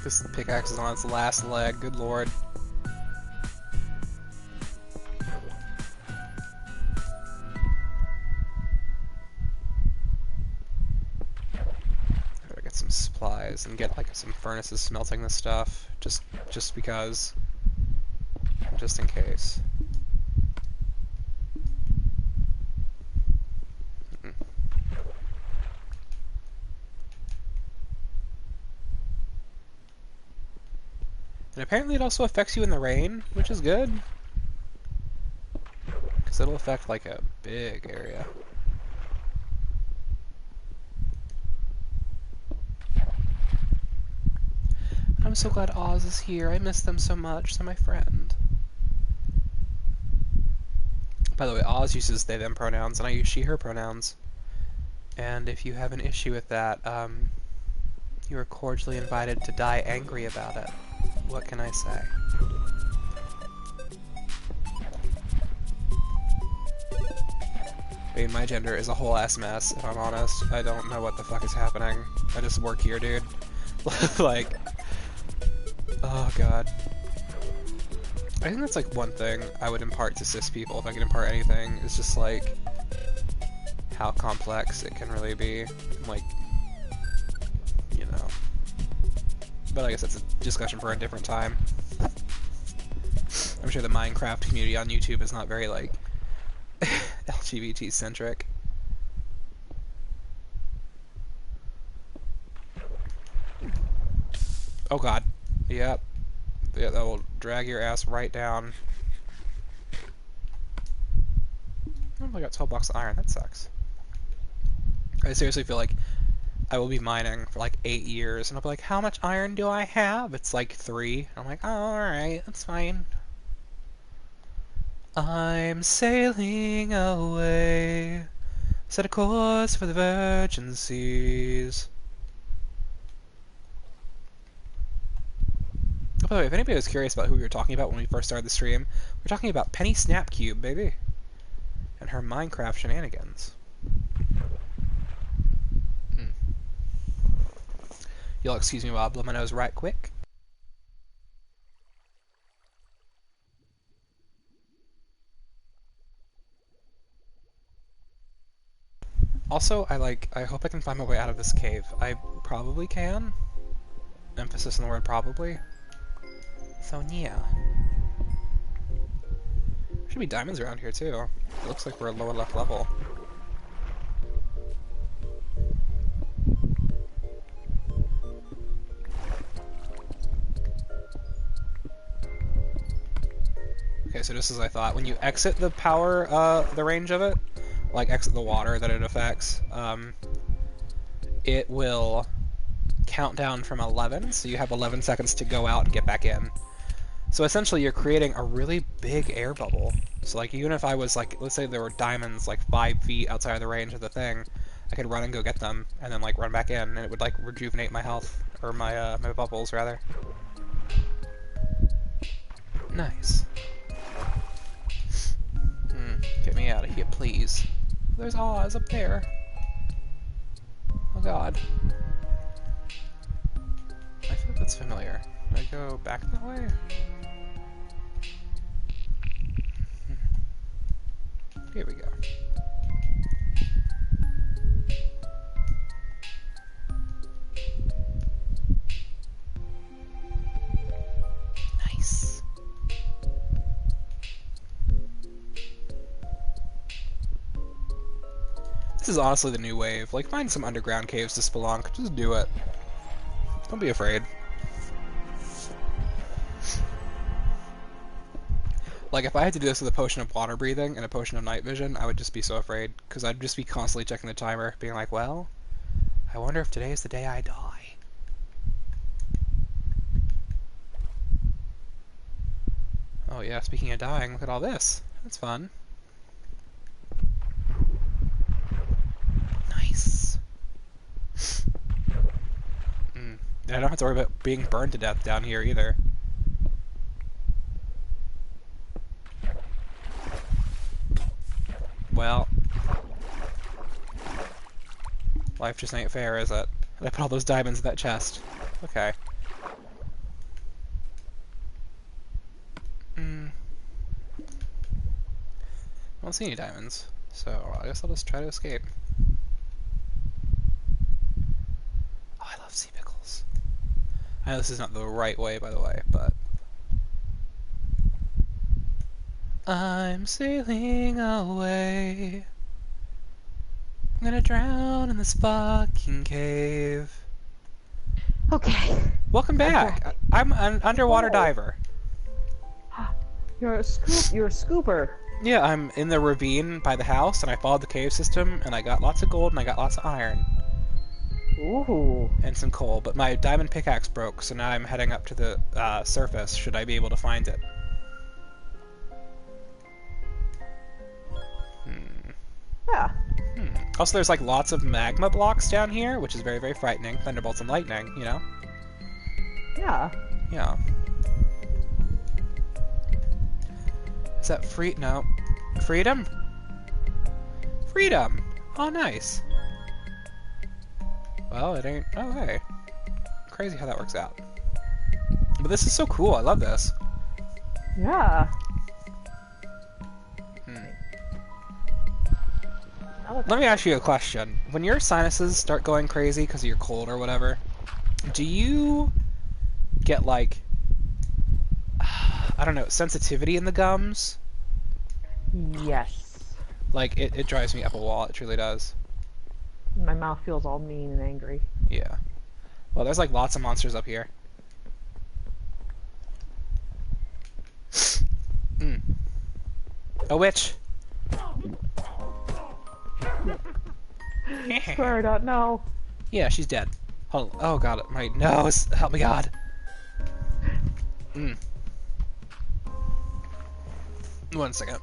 A: This pickaxe is on its last leg, good lord. Gotta get some supplies and get like some furnaces smelting this stuff, just because, just in case. And apparently it also affects you in the rain, which is good. Because it'll affect like a big area. I'm so glad Oz is here. I miss them so much. They're my friend. By the way, Oz uses they them pronouns and I use she her pronouns. And if you have an issue with that, you are cordially invited to die angry about it. What can I say? I mean, my gender is a whole ass mess, if I'm honest. I don't know what the fuck is happening. I just work here, dude. Like, oh god. I think that's like one thing I would impart to cis people, if I could impart anything, is just like how complex it can really be. Like, you know. But I guess that's a discussion for a different time. I'm sure the Minecraft community on YouTube is not very, like, LGBT-centric. Oh god. Yep. Yeah, that will drag your ass right down. Oh, I got 12 blocks of iron. That sucks. I seriously feel like I will be mining for like 8 years, and I'll be like, how much iron do I have? It's like 3. I'm like, oh, alright, that's fine. I'm sailing away, set a course for the virgin seas. Oh, by the way, if anybody was curious about who we were talking about when we first started the stream, we're talking about Penny Snapcube, baby, and her Minecraft shenanigans. You'll excuse me while I blow my nose right quick. Also, I hope I can find my way out of this cave. I probably can. Emphasis on the word probably. So, yeah. Should be diamonds around here, too. It looks like we're at lower left level. Okay, so just as I thought, when you exit the power, the range of it, like exit the water that it affects, it will count down from 11, so you have 11 seconds to go out and get back in. So essentially you're creating a really big air bubble. So like even if I was like, let's say there were diamonds like 5 feet outside of the range of the thing, I could run and go get them, and then like run back in, and it would like rejuvenate my health, or my, my bubbles rather. Nice. Get me out of here, please. There's Oz up there. Oh god. I feel that's familiar. Can I go back that way? Here we go. Nice. This is honestly the new wave. Like, find some underground caves to spelunk. Just do it. Don't be afraid. Like, if I had to do this with a potion of water breathing and a potion of night vision, I would just be so afraid, because I'd just be constantly checking the timer, being like, well, I wonder if today is the day I die. Oh yeah, speaking of dying, look at all this. That's fun. Nice. And I don't have to worry about being burned to death down here either. Well, life just ain't fair, is it? I put all those diamonds in that chest. Okay. I don't see any diamonds, so I guess I'll just try to escape. Oh, I love sea pickles. I know this is not the right way, by the way, but... I'm sailing away. I'm gonna drown in this fucking cave.
B: Okay.
A: Welcome back. I'm an underwater diver.
B: You're a scooper.
A: Yeah, I'm in the ravine by the house, and I followed the cave system, and I got lots of gold, and I got lots of iron.
B: Ooh.
A: And some coal, but my diamond pickaxe broke, so now I'm heading up to the surface, should I be able to find it.
B: Yeah.
A: Also, there's like lots of magma blocks down here, which is very, very frightening. Thunderbolts and lightning, you know?
B: Yeah.
A: Yeah. Is that free? No. Freedom? Freedom! Oh, nice. Well, it ain't... Oh, hey. Crazy how that works out. But this is so cool. I love this.
B: Yeah.
A: Let me ask you a question. When your sinuses start going crazy because you're cold or whatever, do you get, like, I don't know, sensitivity in the gums?
B: Yes.
A: Like, it drives me up a wall. It truly does.
B: My mouth feels all mean and angry.
A: Yeah. Well, there's, like, lots of monsters up here. A witch!
B: Square dot, no.
A: Yeah, she's dead. Hold on. Oh god, my nose. Help me, God. Mm. 1 second.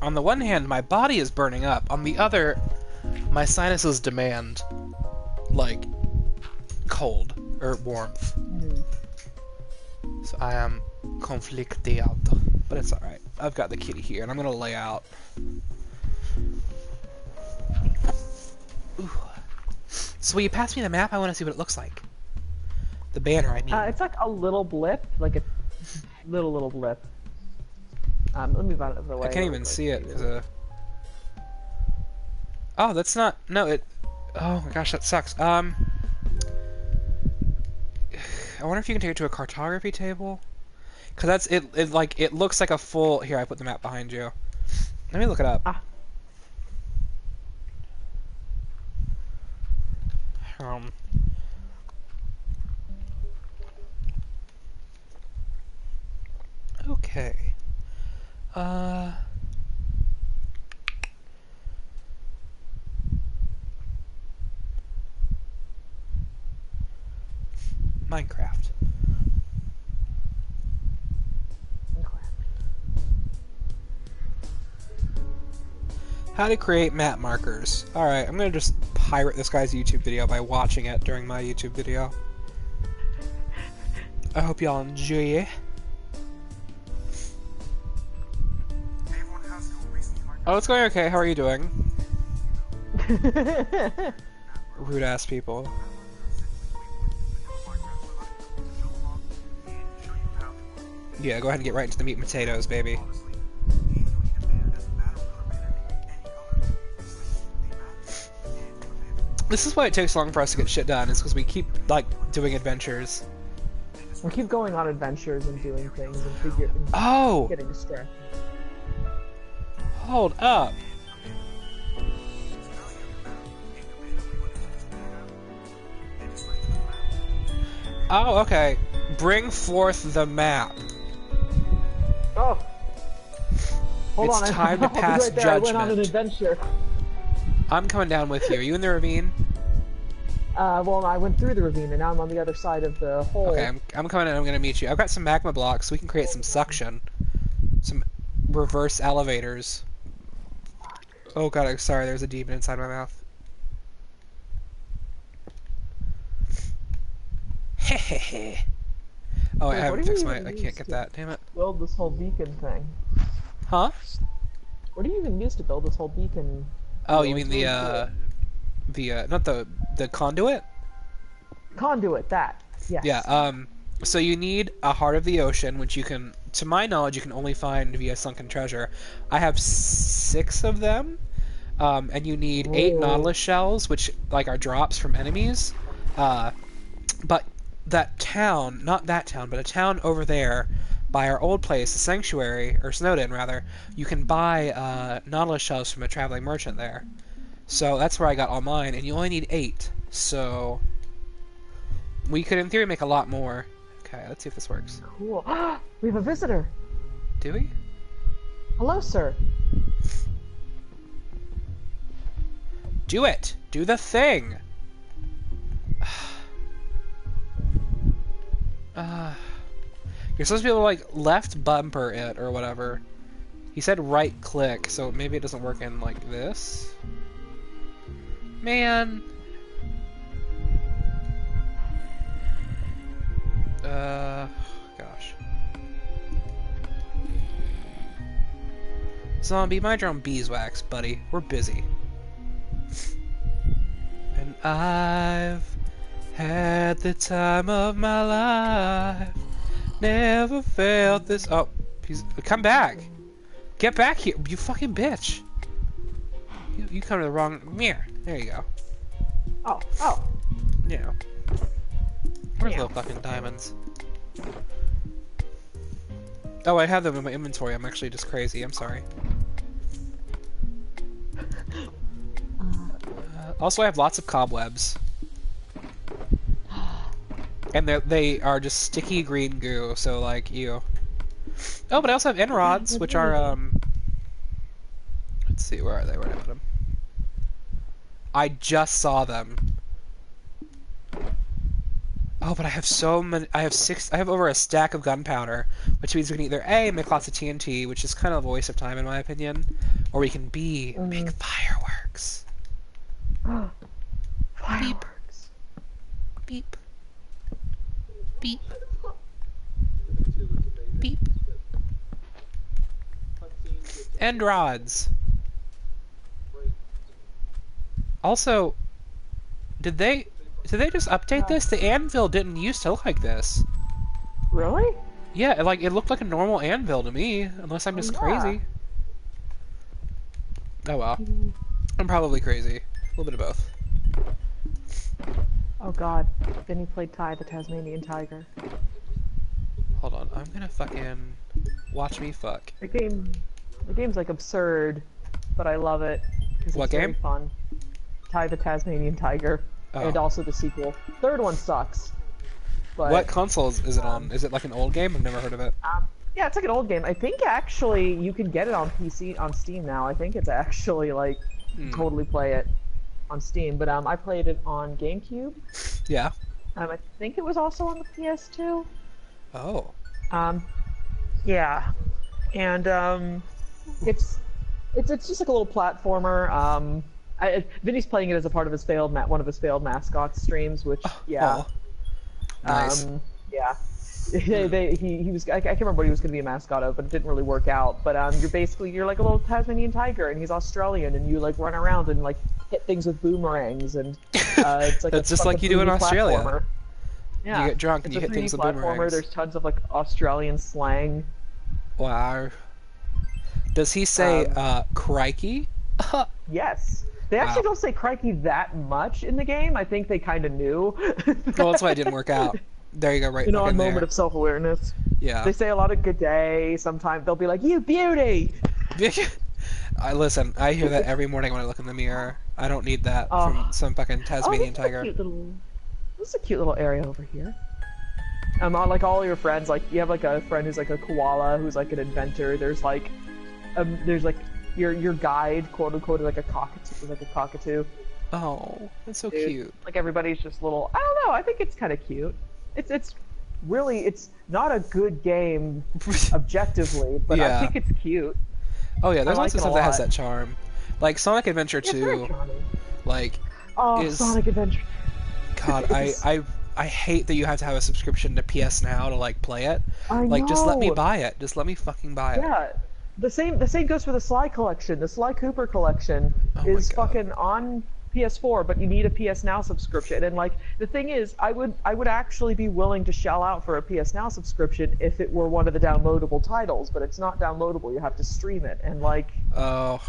A: On the one hand, my body is burning up. On the other, my sinuses demand, like, cold or warmth. So I am conflicted, but it's alright. I've got the kitty here, and I'm gonna lay out. Ooh. So will you pass me the map? I want to see what it looks like. The banner, I mean.
B: It's like a little blip, like a little blip. Let me move out of the way.
A: I can't even see it because oh, that's not. No, it. Oh my gosh, that sucks. I wonder if you can take it to a cartography table. Cause that's it. Like it looks like a full. Here, I put the map behind you. Let me look it up.
B: Ah.
A: Okay. Minecraft. How to create map markers. Alright, I'm gonna just pirate this guy's YouTube video by watching it during my YouTube video. I hope y'all enjoy it. Oh, it's going okay. How are you doing? Rude ass people. Yeah, go ahead and get right into the meat and potatoes, baby. This is why it takes long for us to get shit done, is because we keep, like, doing adventures.
B: We keep going on adventures and doing things and getting distracted.
A: Hold up. Oh, okay. Bring forth the map.
B: Oh. Hold on.
A: It's time to pass
B: right there.
A: judgment.
B: I went on an adventure.
A: I'm coming down with you. Are you in the ravine?
B: Well, I went through the ravine and now I'm on the other side of the hole.
A: Okay, I'm coming in. I'm gonna meet you. I've got some magma blocks, so we can create some suction, some reverse elevators. Oh god, I'm sorry. There's a demon inside my mouth. Hehehe. Oh, I haven't fixed my. I can't get that. Damn it.
B: Build this whole beacon thing.
A: Huh?
B: What do you even use to build this whole beacon?
A: Oh, you mean not the conduit?
B: Conduit, that. Yes.
A: Yeah, so you need a Heart of the Ocean, which you can, to my knowledge, you can only find via Sunken Treasure. I have 6 of them, and you need 8 Nautilus shells, which, like, are drops from enemies. But that town, not that town, but a town over there, by our old place, the Sanctuary, or Snowden, rather, you can buy, Nautilus shells from a traveling merchant there. So that's where I got all mine, and you only need 8, so we could, in theory, make a lot more. Okay, let's see if this works.
B: Cool. We have a visitor.
A: Do we?
B: Hello, sir.
A: Do it! Do the thing! You're supposed to be able to, like, left bumper it, or whatever. He said right click, so maybe it doesn't work in, like, this? Man! Gosh. Zombie, mind your own beeswax, buddy. We're busy. And I've had the time of my life. Never felt this. Oh, come back. Get back here, you fucking bitch. You come to the wrong. Mirror. There you go.
B: Oh.
A: Yeah. Where's little fucking diamonds? Oh, I have them in my inventory. I'm actually just crazy. I'm sorry. Also, I have lots of cobwebs. And they are just sticky green goo, so like, ew. Oh, but I also have Enrods, which are, let's see, where are they? Where did I put them? I just saw them. Oh, but I have so many. I have over a stack of gunpowder, which means we can either A, make lots of TNT, which is kind of a waste of time in my opinion, or we can B, make fireworks.
B: Fireworks.
A: Beep. Beep. Beep. End rods. Also, did they just update this? The anvil didn't used to look like this.
B: Really?
A: Yeah, it looked like a normal anvil to me, unless I'm just crazy. Oh well. I'm probably crazy. A little bit of both.
B: Oh god. Then he played Ty the Tasmanian Tiger.
A: Hold on, I'm gonna fucking watch me fuck.
B: The game's like absurd, but I love it because
A: What
B: it's
A: game?
B: very fun. Ty the Tasmanian Tiger, and also the sequel. Third one sucks. But,
A: What consoles is it on? Is it like an old game? I've never heard of it.
B: yeah, it's like an old game. I think actually you can get it on PC on Steam now. I think it's actually like totally play it on Steam. But I played it on GameCube.
A: Yeah.
B: I think it was also on the PS2.
A: Oh.
B: Yeah, and it's just like a little platformer. Vinny's playing it as a part of his one of his failed mascots streams, which yeah,
A: nice.
B: Yeah. he was I can't remember what he was going to be a mascot of, but it didn't really work out. But you're like a little Tasmanian tiger, and he's Australian, and you like run around and like hit things with boomerangs, and it's like
A: that's just like you do in Australia.
B: Platformer. Yeah,
A: you get drunk and you hit things with boomerangs.
B: There's tons of like Australian slang.
A: Wow. Does he say crikey?
B: Yes. They actually don't say crikey that much in the game. I think they kind of knew.
A: Well, that's why it didn't work out. There you go, right.
B: A moment of self-awareness.
A: Yeah.
B: They say a lot of good day. Sometimes they'll be like, "You beauty."
A: Listen, I hear that every morning when I look in the mirror. I don't need that from some fucking Tasmanian tiger.
B: This is a cute little area over here. Like all your friends, like you have like a friend who's like a koala, who's like an inventor. There's like your guide, quote unquote, is like a cockatoo.
A: Oh, that's so cute.
B: Like everybody's just little. I don't know. I think it's kind of cute. It's not a good game objectively, but I think it's cute.
A: Oh yeah, there's lots of stuff that has that charm. Like Sonic Adventure 2, like
B: Sonic Adventure.
A: God, I hate that you have to have a subscription to PS Now to like play it. Like just let me buy it. Just let me fucking buy it.
B: Yeah. The same goes for the Sly collection. The Sly Cooper collection is fucking on PS4, but you need a PS Now subscription. And like the thing is, I would actually be willing to shell out for a PS Now subscription if it were one of the downloadable titles, but it's not downloadable. You have to stream it. And like,
A: oh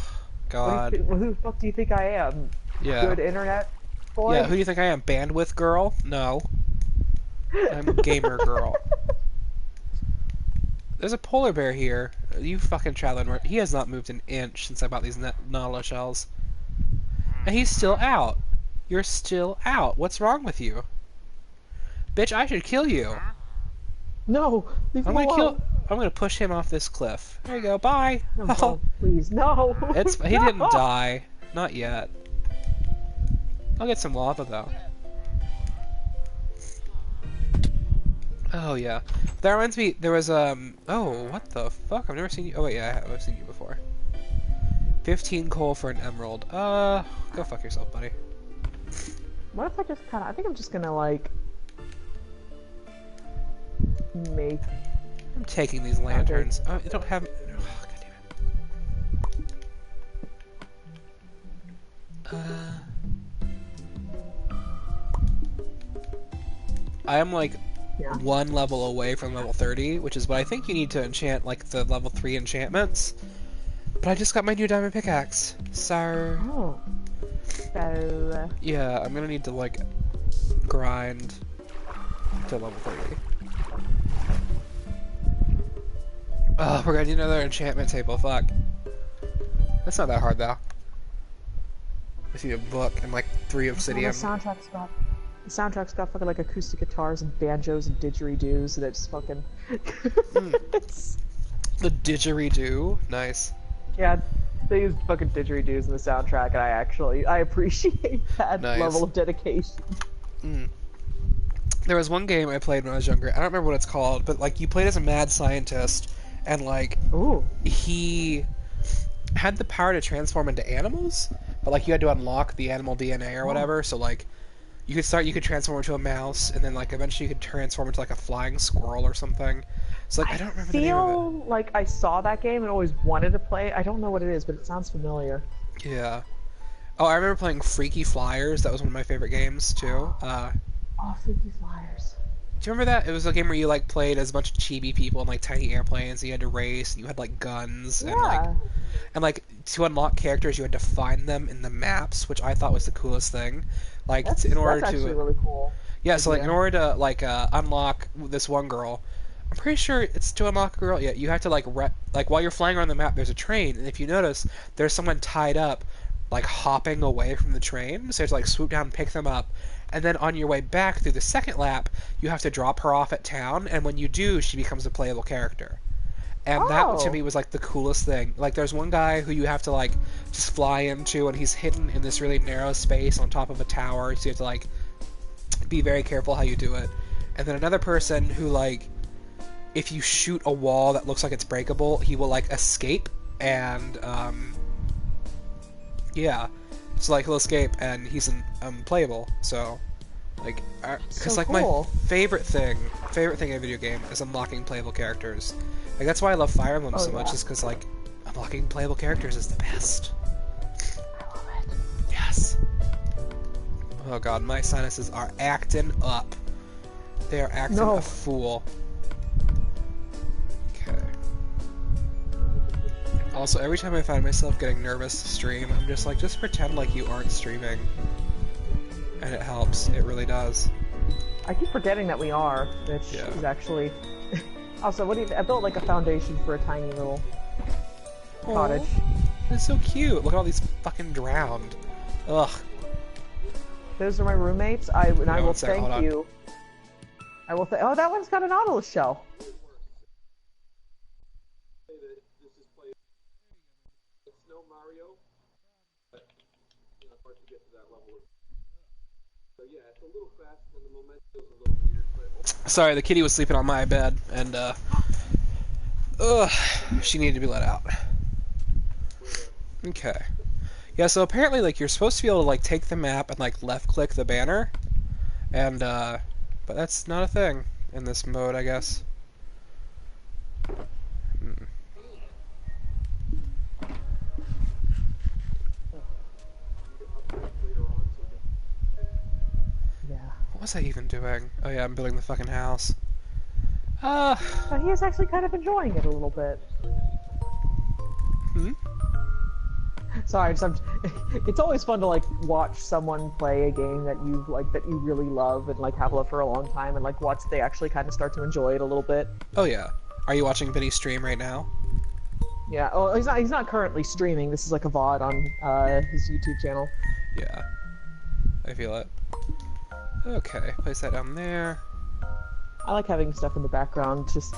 A: God,
B: who the fuck do you think I am?
A: Yeah.
B: Good internet boy?
A: Yeah, who do you think I am? Bandwidth girl? No. I'm gamer girl. There's a polar bear here. You fucking traveling. He has not moved an inch since I bought these Nautilus shells. And he's still out. You're still out. What's wrong with you? Bitch, I should kill you.
B: No, leave him alone.
A: I'm gonna push him off this cliff. There you go. Bye.
B: No, please, no.
A: He didn't die. Not yet. I'll get some lava though. Oh yeah, that reminds me. There was oh, what the fuck? I've never seen you. Oh wait, yeah, I have. I've seen you before. 15 coal for an emerald. Go fuck yourself, buddy.
B: What if I just kind of? I think I'm just gonna like make.
A: I'm taking these lanterns. I don't have. Oh, God damn it. I am like.
B: Yeah.
A: One level away from level 30, which is what I think you need to enchant, like, the level 3 enchantments. But I just got my new diamond pickaxe, so...
B: Oh. So...
A: Yeah, I'm gonna need to, like, grind to level 30. Oh, we're gonna need another enchantment table, fuck. That's not that hard, though. I see a book and, like, 3 obsidian.
B: The soundtrack's about... The soundtrack's got fucking like acoustic guitars and banjos and didgeridoos, and it's fucking. It's...
A: The didgeridoo, nice.
B: Yeah, they use fucking didgeridoos in the soundtrack, and I appreciate that
A: Nice.
B: level of dedication.
A: There was one game I played when I was younger. I don't remember what it's called, but like you played as a mad scientist, and like
B: Ooh.
A: he had the power to transform into animals, but like you had to unlock the animal DNA or whatever. So like you could transform into a mouse, and then like eventually you could transform into like a flying squirrel or something. So like I don't remember the name of
B: feel like I saw that game and always wanted to play it. I don't know what it is, but it sounds familiar.
A: it. Yeah. Oh, I remember playing Freaky Flyers. That was one of my favorite games too.
B: Oh, Freaky Flyers.
A: Do you remember that? It was a game where you like played as a bunch of chibi people in like tiny airplanes, and you had to race, and you had like guns,
B: Yeah.
A: and like to unlock characters, you had to find them in the maps, which I thought was the coolest thing. Like
B: That's actually really cool.
A: yeah, so like in
B: idea.
A: order to like unlock this one girl, I'm pretty sure it's to unlock a girl. Yeah, you have to like like while you're flying around the map, there's a train, and if you notice, there's someone tied up, like hopping away from the train. So you have to like swoop down, and pick them up, and then on your way back through the second lap, you have to drop her off at town, and when you do, she becomes a playable character. And that to
B: Oh.
A: me was like the coolest thing. Like there's one guy who you have to like just fly into, and he's hidden in this really narrow space on top of a tower, so you have to like be very careful how you do it. And then another person who like if you shoot a wall that looks like it's breakable, he will like escape, and yeah, so like he'll escape and he's playable. So like because
B: So
A: like
B: cool.
A: my favorite thing in a video game is unlocking playable characters. Like that's why I love Fire Emblem so much,
B: yeah.
A: is because like unlocking playable characters is the best.
B: I love it.
A: Yes. Oh god, my sinuses are acting up. They are acting
B: No.
A: a fool. Okay. Also, every time I find myself getting nervous to stream, I'm just like, just pretend like you aren't streaming. And it helps. It really does.
B: I keep forgetting that we are, which
A: Yeah.
B: is actually. Also, I built like a foundation for a tiny little cottage.
A: It's so cute. Look at all these fucking drowned. Ugh.
B: Those are my roommates. I will
A: one sec, hold
B: thank
A: on.
B: you. I will thank. Oh, that one's got an Nautilus shell.
A: Sorry, the kitty was sleeping on my bed, and ugh, she needed to be let out. Okay. Yeah, so apparently, like, you're supposed to be able to, like, take the map and, like, left-click the banner, and, but that's not a thing in this mode, I guess. Hmm.
B: Yeah.
A: What was I even doing? Oh yeah, I'm building the fucking house.
B: But he is actually kind of enjoying it a little bit.
A: Hmm?
B: Sorry, it's always fun to like watch someone play a game that you really love and like have loved for a long time, and like watch they actually kind of start to enjoy it a little bit.
A: Oh yeah. Are you watching Vinny's stream right now?
B: Yeah. Oh, he's not currently streaming. This is like a VOD on his YouTube channel.
A: Yeah. I feel it. Okay, place that down there.
B: I like having stuff in the background, just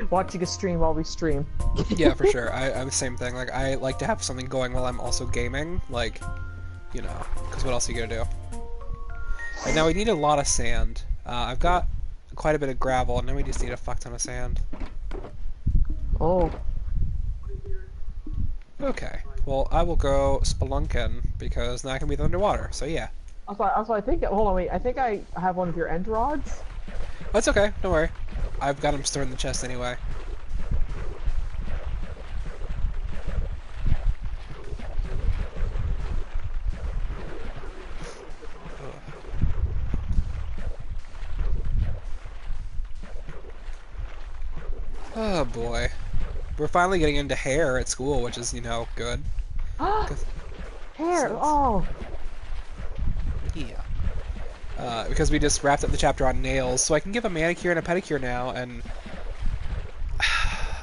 B: watching a stream while we stream.
A: Yeah, for sure. I'm the same thing. Like, I like to have something going while I'm also gaming. Like, you know, because what else are you gonna do? Right now we need a lot of sand. I've got quite a bit of gravel, and then we just need a fuck ton of sand.
B: Oh.
A: Okay. Well, I will go spelunking, because now I can breathe underwater, so yeah.
B: Also, I think. Hold on, wait. I think I have one of your end rods.
A: That's okay, don't worry. I've got them stored in the chest anyway. Oh boy. We're finally getting into hair at school, which is, you know, good.
B: Hair.
A: So-
B: Oh.
A: Yeah. Because we just wrapped up the chapter on nails, so I can give a manicure and a pedicure now, and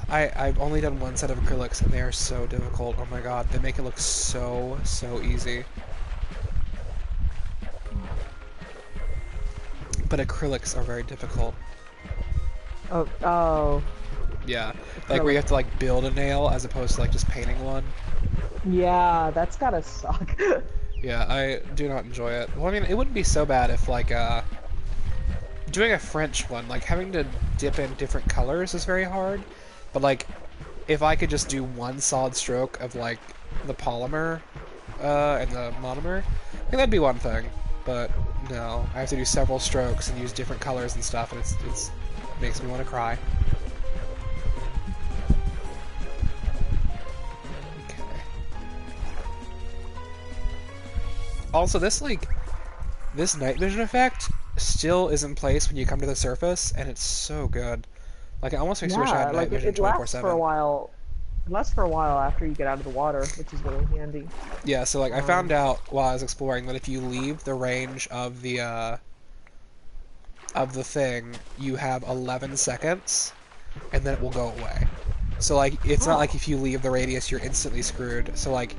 A: I've only done one set of acrylics, and they are so difficult. Oh my god, they make it look so easy. but acrylics are very difficult.
B: Oh,
A: Yeah, like where you have to like build a nail as opposed to like just painting one.
B: yeah, that's gotta suck.
A: Yeah, I do not enjoy it. Well, I mean, it wouldn't be so bad if like doing a French one, like having to dip in different colors is very hard. But like, if I could just do one solid stroke of like the polymer and the monomer, I think that'd be one thing. But no, I have to do several strokes and use different colors and stuff, and it's makes me want to cry. Okay. Also, this night vision effect still is in place when you come to the surface, and it's so good. Like, it almost makes me wish I
B: Yeah,
A: had night
B: like
A: vision
B: it lasts for a
A: 24/7.
B: while. It lasts for a while after you get out of the water, which is really handy.
A: Yeah, so like I found out while I was exploring that if you leave the range of the thing, you have 11 seconds, and then it will go away. So like it's not like if you leave the radius you're instantly screwed. So like,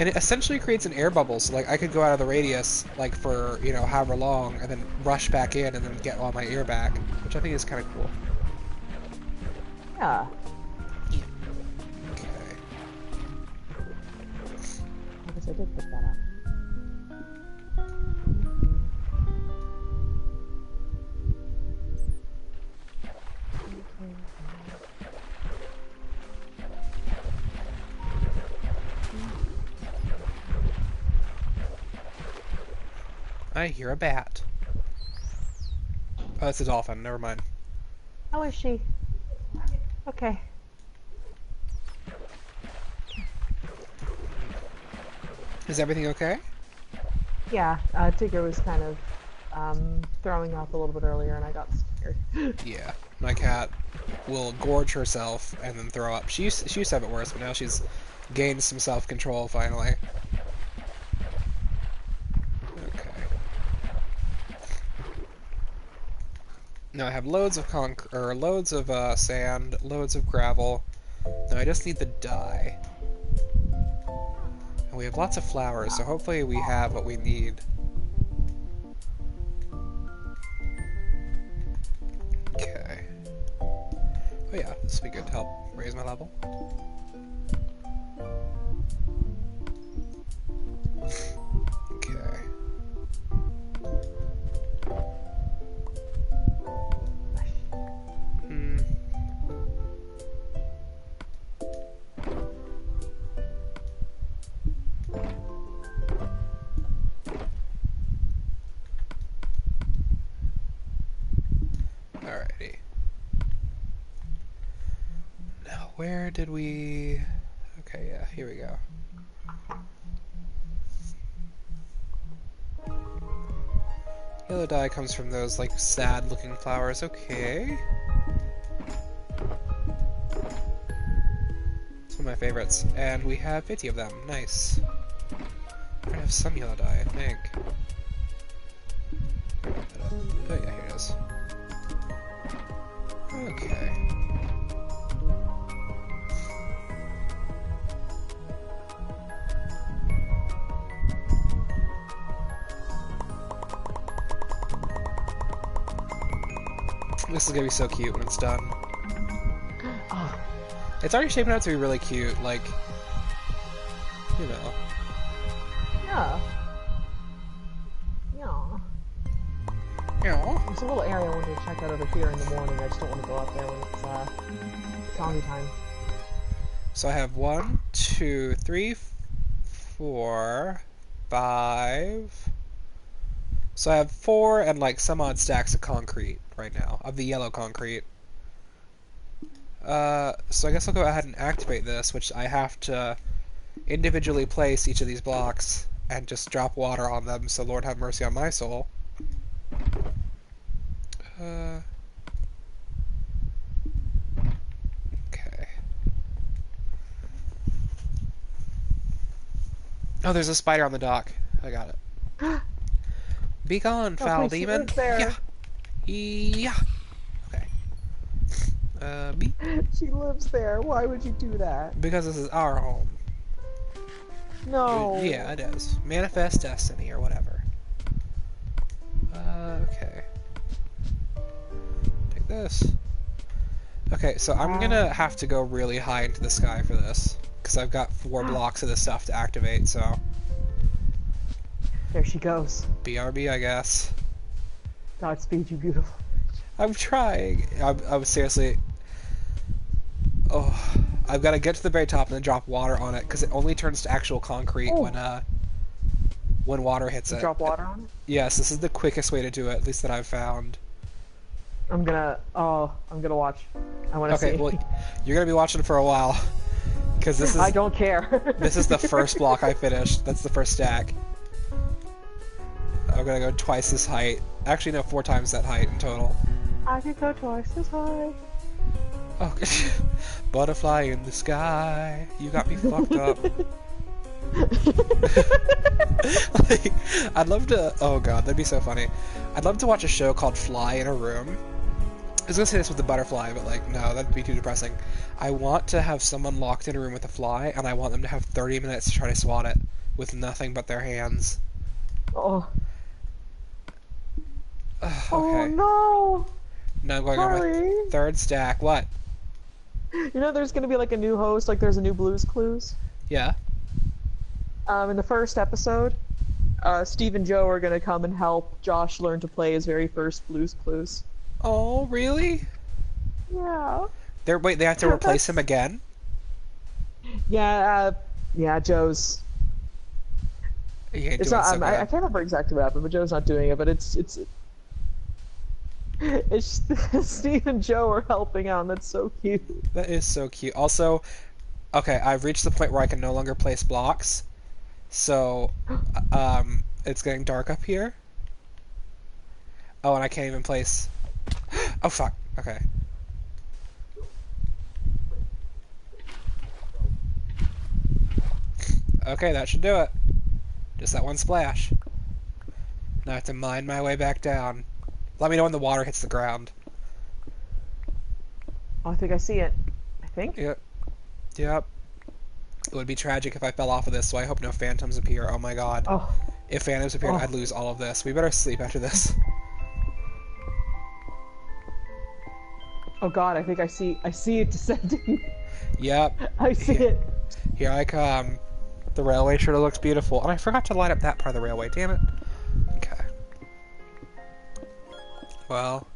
A: and it essentially creates an air bubble. So like I could go out of the radius like for however long, and then rush back in and then get all my air back, which I think is kind of cool.
B: Yeah.
A: Okay.
B: I guess I did pick that up.
A: I hear a bat. Oh, it's a dolphin. Never mind.
B: How is she? Okay.
A: Is everything okay?
B: Yeah, Tigger was kind of throwing up a little bit earlier, and I got scared.
A: Yeah, my cat will gorge herself and then throw up. She used to have it worse, but now she's gained some self-control finally. Okay. Now I have loads of sand, loads of gravel. Now I just need the dye. And we have lots of flowers, so hopefully we have what we need. Okay. Oh yeah, this will be good to help raise my level. Okay. Alrighty. Now, where did we... Okay, yeah, here we go. Yellow dye comes from those, like, sad-looking flowers. Okay. It's one of my favorites. And we have 50 of them. Nice. I have some yellow dye, I think. Oh yeah, here it is. Okay. This is gonna be so cute when it's done.
B: Oh.
A: It's already shaping out to be really cute, like, you know.
B: Yeah. Yeah.
A: Yeah.
B: There's a little area I wanted to check out over here in the morning. I just don't want to go up there when it's zombie time.
A: So I have 1, 2, 3, 4, 5. So I have 4 and like some odd stacks of concrete right now, of the yellow concrete. So I guess I'll go ahead and activate this, which I have to individually place each of these blocks and just drop water on them, so Lord have mercy on my soul. Okay. Oh, there's a spider on the dock. I got it. Be gone, foul demon.
B: There.
A: Yeah. Yeah. Okay. B.
B: She lives there. Why would you do that?
A: Because this is our home.
B: No.
A: Yeah, it is. Manifest destiny or whatever. Okay. this. Okay, so I'm gonna have to go really high into the sky for this. Because I've got 4 blocks of this stuff to activate, so...
B: There she goes.
A: BRB, I guess.
B: Godspeed, you beautiful.
A: I'm trying. I'm seriously... Oh, I've got to get to the very top and then drop water on it, because it only turns to actual concrete when water hits it.
B: Drop water on it?
A: Yes, this is the quickest way to do it, at least that I've found.
B: I'm gonna watch. I wanna see.
A: Okay, well, you're gonna be watching for a while. Because this is...
B: I don't care.
A: This is the first block I finished. That's the first stack. I'm gonna go twice this height. Actually, no, 4 times that height in total.
B: I could go twice as high.
A: Oh, butterfly in the sky. You got me fucked up. Like, I'd love to... Oh god, that'd be so funny. I'd love to watch a show called Fly in a Room. I was gonna say this with the butterfly, but like, no, that'd be too depressing. I want to have someone locked in a room with a fly, and I want them to have 30 minutes to try to swat it with nothing but their hands.
B: Oh.
A: Okay.
B: Oh no!
A: Now I'm going on my 3rd stack. What?
B: You know there's gonna be like a new host, like there's a new Blue's Clues?
A: Yeah?
B: In the first episode, Steve and Joe are gonna come and help Josh learn to play his very first Blue's Clues.
A: Oh, really?
B: Yeah.
A: Wait, they have to replace him again?
B: Yeah, Joe's...
A: You ain't
B: It's
A: doing
B: not,
A: so
B: I
A: good.
B: can't remember exactly what happened, but Joe's not doing it, but it's Steve and Joe are helping out, and that's so cute.
A: That is so cute. Also, okay, I've reached the point where I can no longer place blocks, so, it's getting dark up here. Oh, and I can't even place... Oh, fuck. Okay. Okay, that should do it. Just that one splash. Now I have to mine my way back down. Let me know when the water hits the ground.
B: Oh, I think I see it. I think?
A: Yep. Yep. It would be tragic if I fell off of this, so I hope no phantoms appear. Oh my god.
B: Oh.
A: If phantoms appeared,
B: Oh.
A: I'd lose all of this. We better sleep after this.
B: Oh god, I think I see it descending.
A: Yep.
B: I see it.
A: Here I come. The railway sure looks beautiful. And I forgot to light up that part of the railway, damn it. Okay. Well,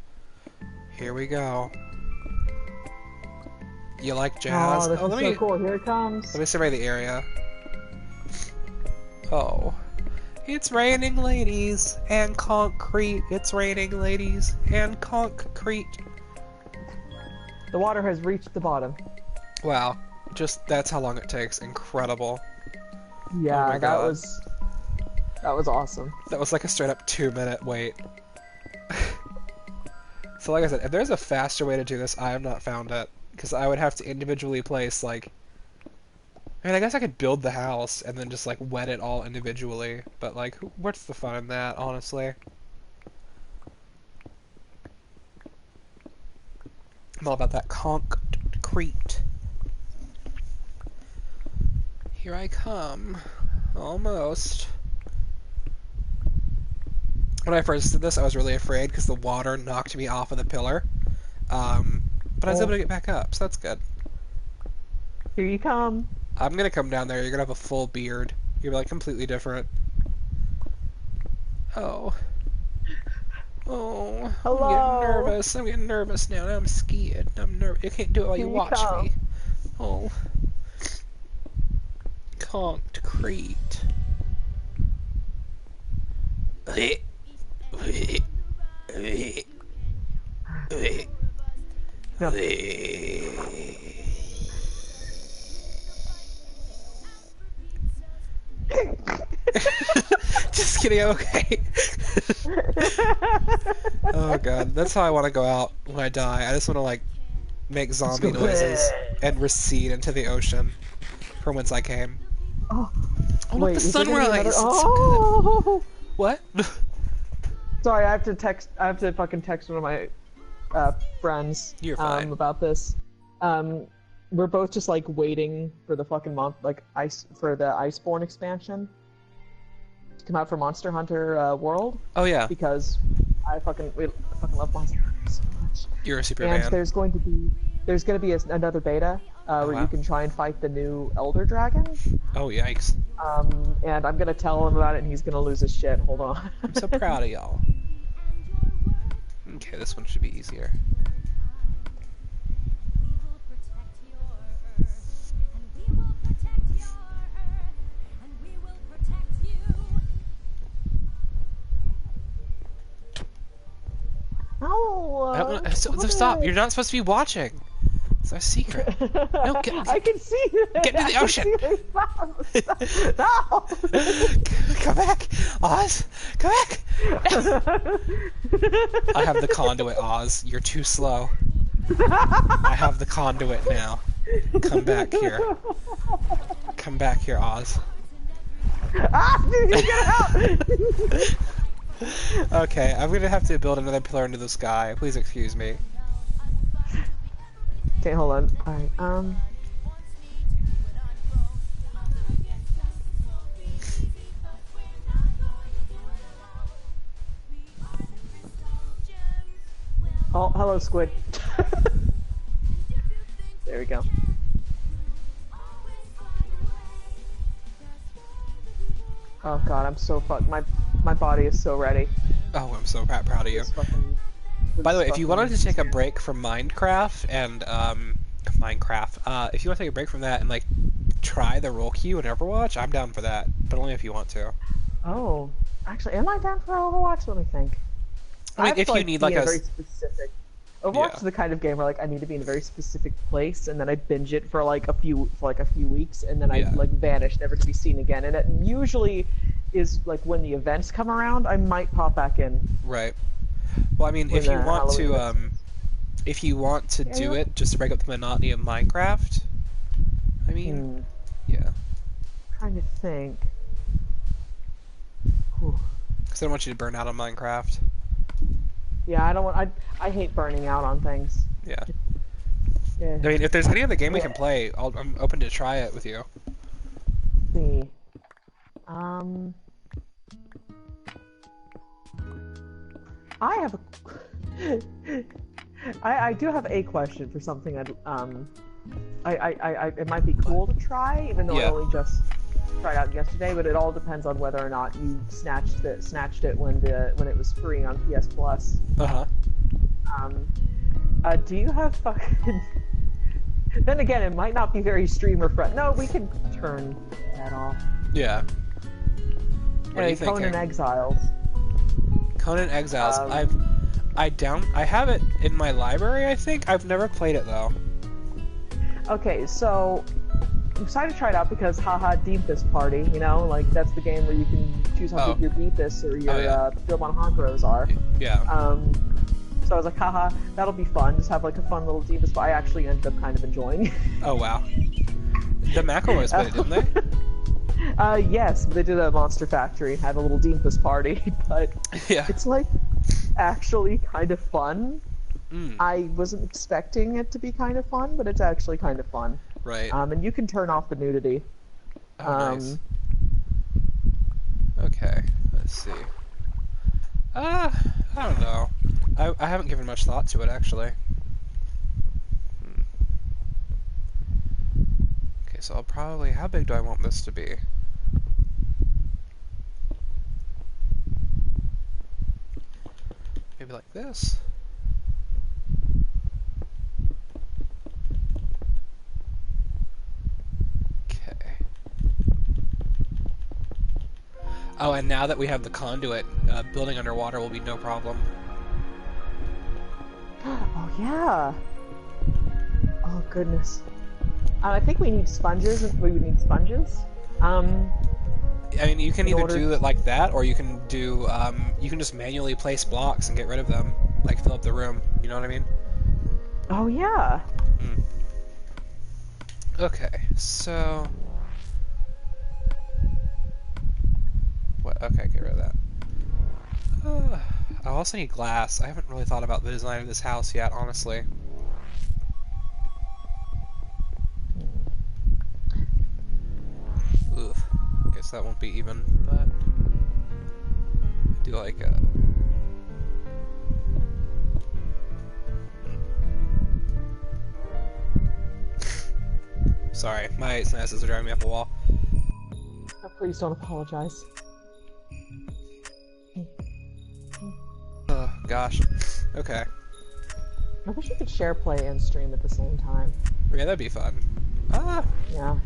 A: here we go. You like jazz?
B: Oh, this is
A: let
B: so
A: me
B: cool. Here it comes.
A: let me survey the area. Oh. It's raining ladies and concrete. It's raining ladies and concrete.
B: The water has reached the bottom.
A: Wow. Just that's how long it takes. Incredible.
B: Yeah,
A: Oh my
B: that
A: God.
B: was awesome.
A: That was like a straight up 2-minute wait. So like I said, if there's a faster way to do this, I have not found it. Because I would have to individually place, like... I mean, I guess I could build the house and then just, like, wet it all individually. But, like, what's the fun in that, honestly? I'm all about that concrete. Here I come. Almost. When I first did this, I was really afraid because the water knocked me off of the pillar. But I was able to get back up, so that's good.
B: Here you come.
A: I'm gonna come down there, you're gonna have a full beard. You're like completely different. Oh. Oh.
B: Hello.
A: I'm getting nervous. I'm getting nervous now. Now I'm scared. I'm nervous. You can't do it while you
B: Here you
A: watch
B: come.
A: me. Oh. Concrete.
B: No.
A: Just kidding, I'm okay. Oh god, that's how I want to go out when I die. I just want to like make zombie
B: go
A: noises and recede into the ocean from whence I came.
B: Oh,
A: Oh, look,
B: wait,
A: the
B: is there gonna be
A: sunrise!
B: another-
A: It's so
B: Oh!
A: What?
B: Sorry, I have to fucking text one of my friends
A: You're fine.
B: about this. We're both just like waiting for the fucking the Iceborne expansion to come out for Monster Hunter World
A: Oh yeah.
B: because I fucking love Monster Hunter so much. Overwatch.
A: You're a super
B: And
A: fan.
B: there's going to be another beta where
A: wow.
B: you can try and fight the new Elder Dragon.
A: Oh, yikes.
B: And I'm gonna tell him about it, and he's gonna lose his shit. Hold on.
A: I'm so proud of y'all. Okay, this one should be easier.
B: No.
A: Stop! You're not supposed to be watching. It's a secret. No,
B: I can see it.
A: Get into the ocean.
B: No.
A: Come back, Oz. Come back. I have the conduit, Oz. You're too slow. I have the conduit now. Come back here. Come back here, Oz.
B: Ah, dude, you get out.
A: Okay, I'm gonna have to build another pillar into the sky. Please excuse me.
B: Okay, hold on. Alright, Oh, hello, Squid. There we go. Oh god, I'm so fucked. My body is so ready.
A: Oh, I'm so proud of you. By the way, if you wanted to take a break from Minecraft and if you want to take a break from that and like try the roll queue in Overwatch, I'm down for that, but only if you want to.
B: Oh, actually, am I down for Overwatch? Let me think.
A: I mean, if you need like a
B: very specific. Overwatch is the kind of game where like I need to be in a very specific place, and then I binge it for like a few weeks, and then I like vanish, never to be seen again. And it usually is like when the events come around, I might pop back in.
A: Right. Well, I mean, if you want to do it just to break up the monotony of Minecraft, I mean, yeah.
B: Trying to think.
A: Because I don't want you to burn out on Minecraft.
B: Yeah, I don't want. I hate burning out on things.
A: Yeah.
B: Yeah.
A: I mean, if there's any other game we can play, I'm open to try it with you.
B: Let's see. I have a. I do have a question for something it might be cool to try, even though I only just tried out yesterday. But it all depends on whether or not you snatched it when it was free on PS Plus. Do you have fucking? Then again, it might not be very streamer friendly. No, we can turn that off.
A: Yeah. What are you thinking?
B: Conan Exiles.
A: Conan Exiles. I have it in my library, I think. I've never played it though. Okay, so
B: I'm excited to try it out because haha Deepest Party, you know, like that's the game where you can choose how big your Beepus or your Philmon Honchros are.
A: Yeah.
B: So I was like, haha, that'll be fun. Just have like a fun little Deepest, but I actually ended up kind of enjoying it.
A: Oh wow. The McElroys played it, didn't they?
B: Yes, they did a Monster Factory, had a little Deepest Party, but it's like actually kind of fun. I wasn't expecting it to be kind of fun, but it's actually kind of fun.
A: Right.
B: And you can turn off the nudity.
A: Oh, nice. Okay, let's see. I don't know. I haven't given much thought to it, actually. Okay, so I'll probably... How big do I want this to be? Maybe like this? Oh, and now that we have the conduit, building underwater will be no problem.
B: Oh, yeah. Oh, goodness. I think we need sponges. We would need sponges.
A: I mean, you can either do it like that, or you can do, you can just manually place blocks and get rid of them. Like, fill up the room. You know what I mean?
B: Oh, yeah.
A: Okay, so... What? Okay, get rid of that. I also need glass. I haven't really thought about the design of this house yet, honestly. Ugh. I guess that won't be even, but... I do like Sorry, my sinuses are driving me up a wall.
B: Oh, please don't apologize.
A: Oh, gosh. Okay.
B: I wish we could share play and stream at the same time.
A: Yeah, that'd be fun.
B: Yeah.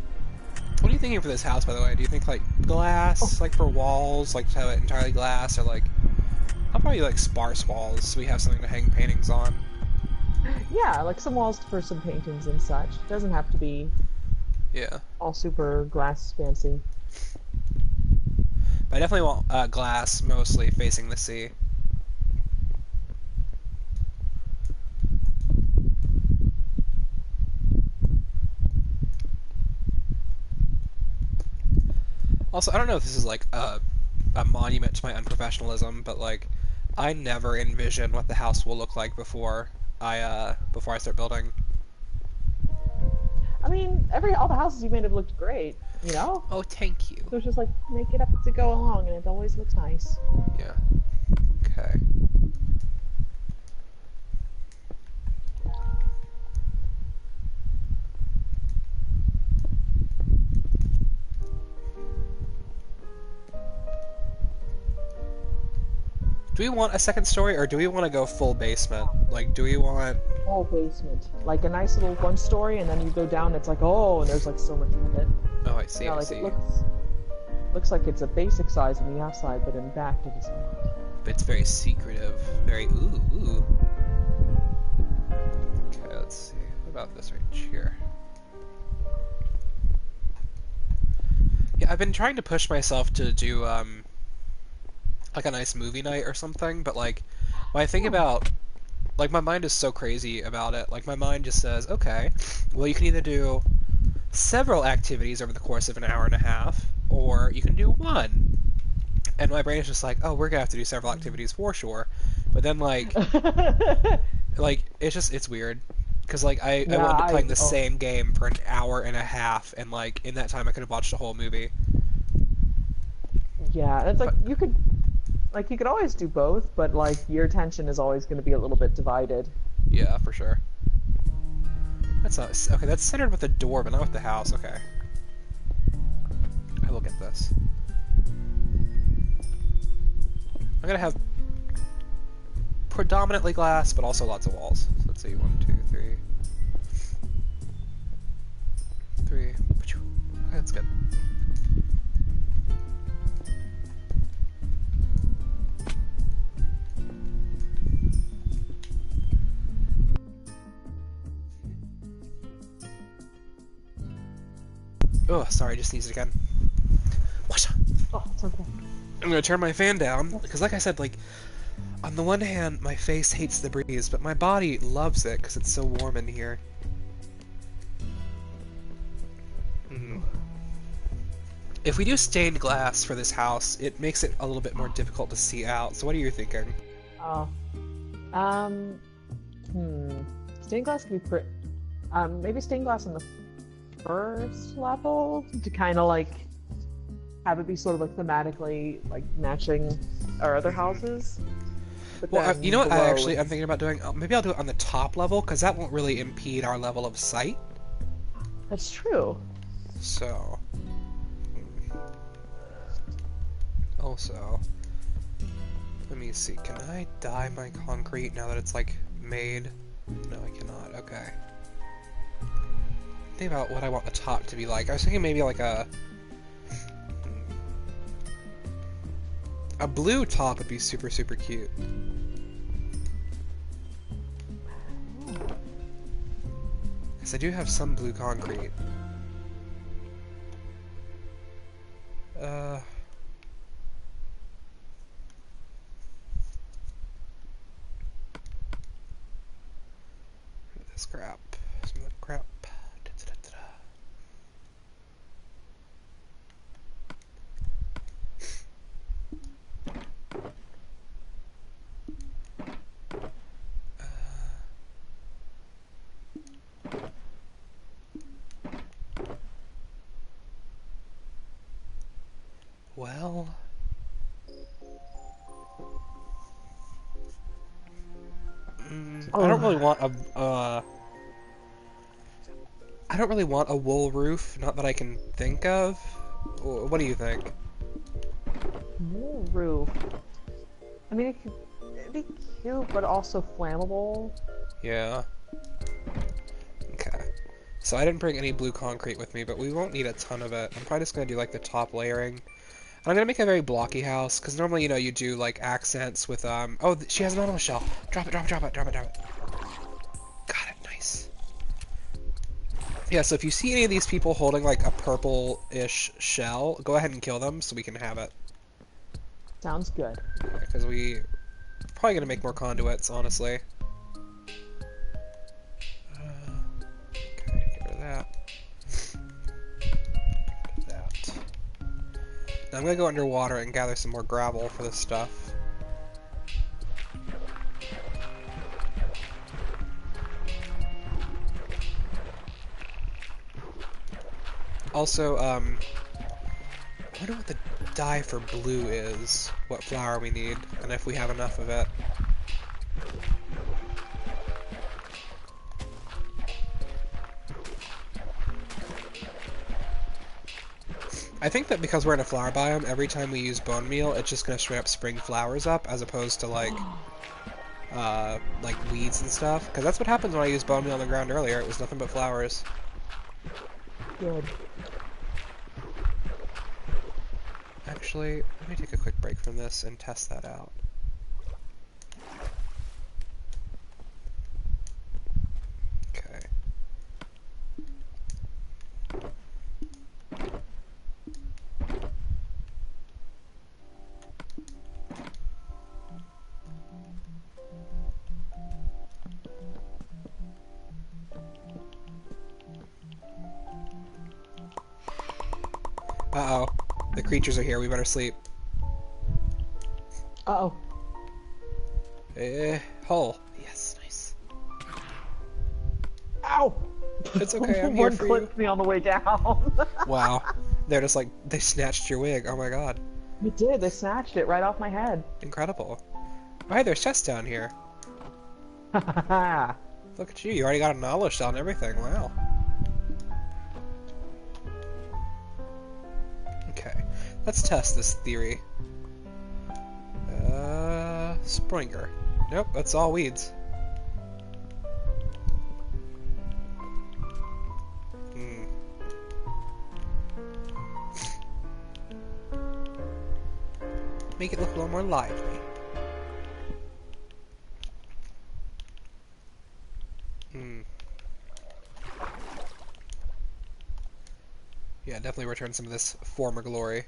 A: What are you thinking for this house, by the way? Do you think, like, glass, like, for walls, like, to have it entirely glass, or, like... I'll probably, like, sparse walls, so we have something to hang paintings on.
B: Yeah, like some walls for some paintings and such. It doesn't have to be
A: Yeah.
B: all super glass fancy.
A: But I definitely want glass, mostly, facing the sea. Also, I don't know if this is, like, a monument to my unprofessionalism, but, like, I never envision what the house will look like before I start building.
B: I mean, all the houses you made have looked great, you know?
A: Oh, thank you.
B: So it's just like, make it up as you go along, and it always looks nice.
A: Yeah. Okay. Do we want a second story, or do we want to go full basement? Like, do we want...
B: Whole basement. Like a nice little one story, and then you go down, it's like, oh, and there's like so much of it.
A: Oh, I see,
B: Yeah,
A: I
B: like
A: see.
B: it looks like it's a basic size on the outside, but in back it is not.
A: But it's very secretive. Very... Ooh. Okay, let's see. What about this right here? Yeah, I've been trying to push myself to do, like a nice movie night or something, but, like, when I think about... Like, my mind is so crazy about it. Like, my mind just says, okay, well, you can either do several activities over the course of an hour and a half, or you can do one. And my brain is just like, oh, we're gonna have to do several activities for sure. But then, like, it's weird. Because, like, I wound up playing the same game for an hour and a half, and, like, in that time I could have watched a whole movie.
B: Yeah, it's like, you could always do both, but, like, your attention is always going to be a little bit divided.
A: Yeah, for sure. That's not... Okay, that's centered with the door, but not with the house. Okay. I will get this. I'm gonna have predominantly glass, but also lots of walls. So let's see, 1, 2, 3. 3. Okay, that's good. Oh, sorry, I just sneezed again.
B: Oh, it's okay.
A: I'm gonna turn my fan down, because like I said, like, on the one hand, my face hates the breeze, but my body loves it, because it's so warm in here. If we do stained glass for this house, it makes it a little bit more difficult to see out, so what are you thinking?
B: Oh. Stained glass could be pretty... maybe stained glass on the first level to kind of like have it be sort of like thematically like matching our other houses. But
A: well, you know what I'm thinking about doing? Maybe I'll do it on the top level, because that won't really impede our level of sight.
B: That's true.
A: So... Also... Let me see, can I dye my concrete now that it's, like, made? No, I cannot. Okay. Think about what I want the top to be like. I was thinking maybe like a blue top would be super, super cute. Because I do have some blue concrete. This crap. Some of the crap. Well... I don't really want a, I I don't really want a wool roof, not that I can think of. What do you think?
B: Wool roof. I mean, it'd be cute, but also flammable.
A: Yeah. Okay. So I didn't bring any blue concrete with me, but we won't need a ton of it. I'm probably just gonna do like the top layering. And I'm gonna make a very blocky house, because normally, you know, you do like accents with, oh, she has an animal shell. Drop it, drop it, drop it, drop it, drop it. Got it, nice. Yeah, so if you see any of these people holding like a purple-ish shell, go ahead and kill them so we can have it.
B: Sounds good.
A: Because we're probably gonna make more conduits, honestly. Okay, get rid of that. Get rid of that. Now I'm gonna go underwater and gather some more gravel for this stuff. Also, I wonder what the dye for blue is, what flower we need, and if we have enough of it. I think that because we're in a flower biome, every time we use bone meal, it's just gonna straight up spring flowers up, as opposed to like weeds and stuff. Because that's what happens when I used bone meal on the ground earlier. It was nothing but flowers.
B: Good.
A: Actually, let me take a quick break from this and test that out. Okay. Uh-oh. The creatures are here, we better sleep.
B: Uh-oh.
A: Hole. Yes, nice.
B: Ow!
A: It's okay, I'm here
B: One
A: for you.
B: clipped me on the way down.
A: Wow. They're just like, they snatched your wig. Oh my god.
B: They did, they snatched it right off my head.
A: Incredible. Oh, hey, there's chests down here.
B: Hahaha.
A: Look at you, you already got a knowledge shell and everything. Wow. Okay, let's test this theory. Springer. Nope, that's all weeds. Make it look a little more lively. Yeah, definitely return some of this former glory.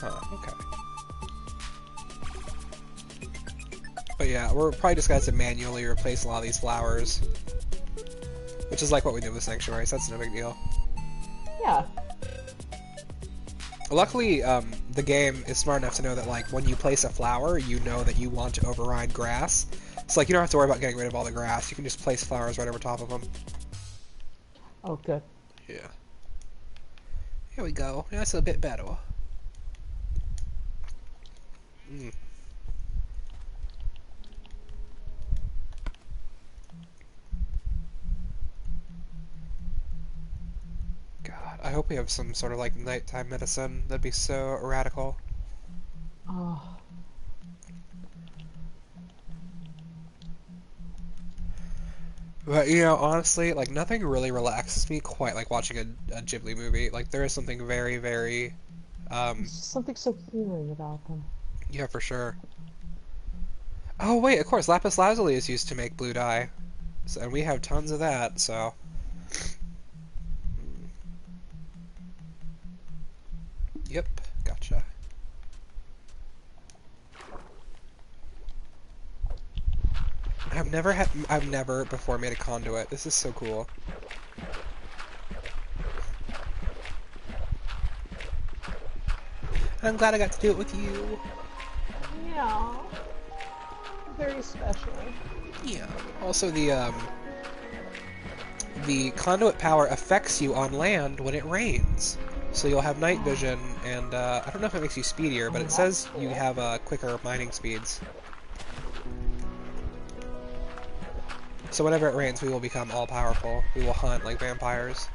A: Huh, okay. But yeah, we're probably just gonna have to manually replace a lot of these flowers. Which is like what we did with Sanctuary, so that's no big deal.
B: Yeah.
A: Luckily, the game is smart enough to know that, like, when you place a flower, you know that you want to override grass. So, like, you don't have to worry about getting rid of all the grass. You can just place flowers right over top of them.
B: Oh, good.
A: Yeah. Here we go. That's a bit better. God, I hope we have some sort of, like, nighttime medicine. That'd be so radical.
B: Oh.
A: But, you know, honestly, like, nothing really relaxes me quite like watching a Ghibli movie. Like, there is something very, very,
B: There's just something so healing about them.
A: yeah, for sure. Oh, wait, of course, lapis lazuli is used to make blue dye. So, and we have tons of that, so... Yep, gotcha. I've never before made a conduit. This is so cool. I'm glad I got to do it with you.
B: Yeah. very special.
A: Yeah. Also, the conduit power affects you on land when it rains. So you'll have night vision, and I don't know if it makes you speedier, but it says you have quicker mining speeds. So whenever it rains, we will become all-powerful. We will hunt like vampires.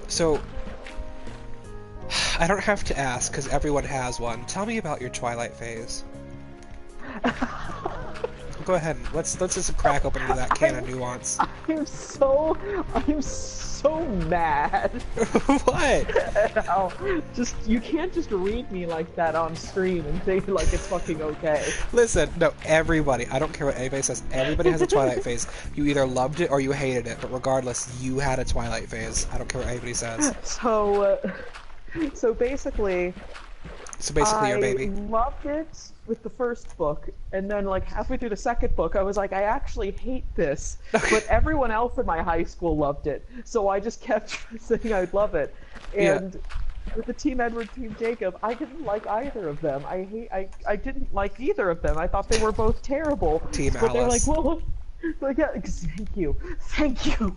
A: So, I don't have to ask, because everyone has one. Tell me about your Twilight phase. Go ahead. Let's just crack open into that can of nuance.
B: I'm so mad.
A: What?
B: Just you can't just read me like that on stream and think like it's fucking okay.
A: Listen, no, everybody. I don't care what anybody says. Everybody has a Twilight phase. You either loved it or you hated it, but regardless, you had a Twilight phase. I don't care what anybody says.
B: So basically,
A: your baby.
B: I loved it with the first book, and then like halfway through the second book, I was like, I actually hate this. But everyone else in my high school loved it, so I just kept saying I'd love it. And with the Team Edward, Team Jacob, I didn't like either of them. I didn't like either of them. I thought they were both terrible.
A: Team
B: but
A: Alice.
B: They're like, well, like, yeah, thank you.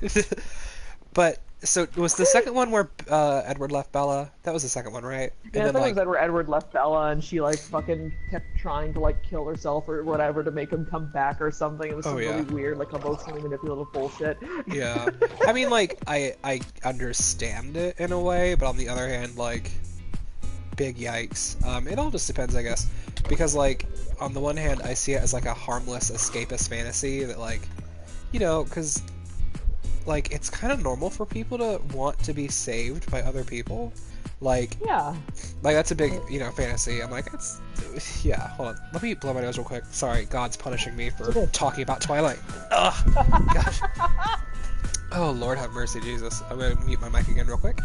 A: But so was the second one where Edward left Bella? That was the second one, right?
B: Yeah, I thought it was where Edward left Bella, and she like fucking kept trying to like kill herself or whatever to make him come back or something. It was some really weird, like emotionally manipulative bullshit.
A: Yeah, I mean, like I understand it in a way, but on the other hand, like, big yikes. It all just depends, I guess, because like on the one hand, I see it as like a harmless escapist fantasy that like, you know, because like it's kind of normal for people to want to be saved by other people. Like,
B: yeah,
A: like that's a big, you know, fantasy. I'm like, it's, yeah, hold on, let me blow my nose real quick. Sorry, God's punishing me for talking about Twilight. Ugh, gosh. Oh, Lord have mercy, Jesus. I'm gonna mute my mic again real quick.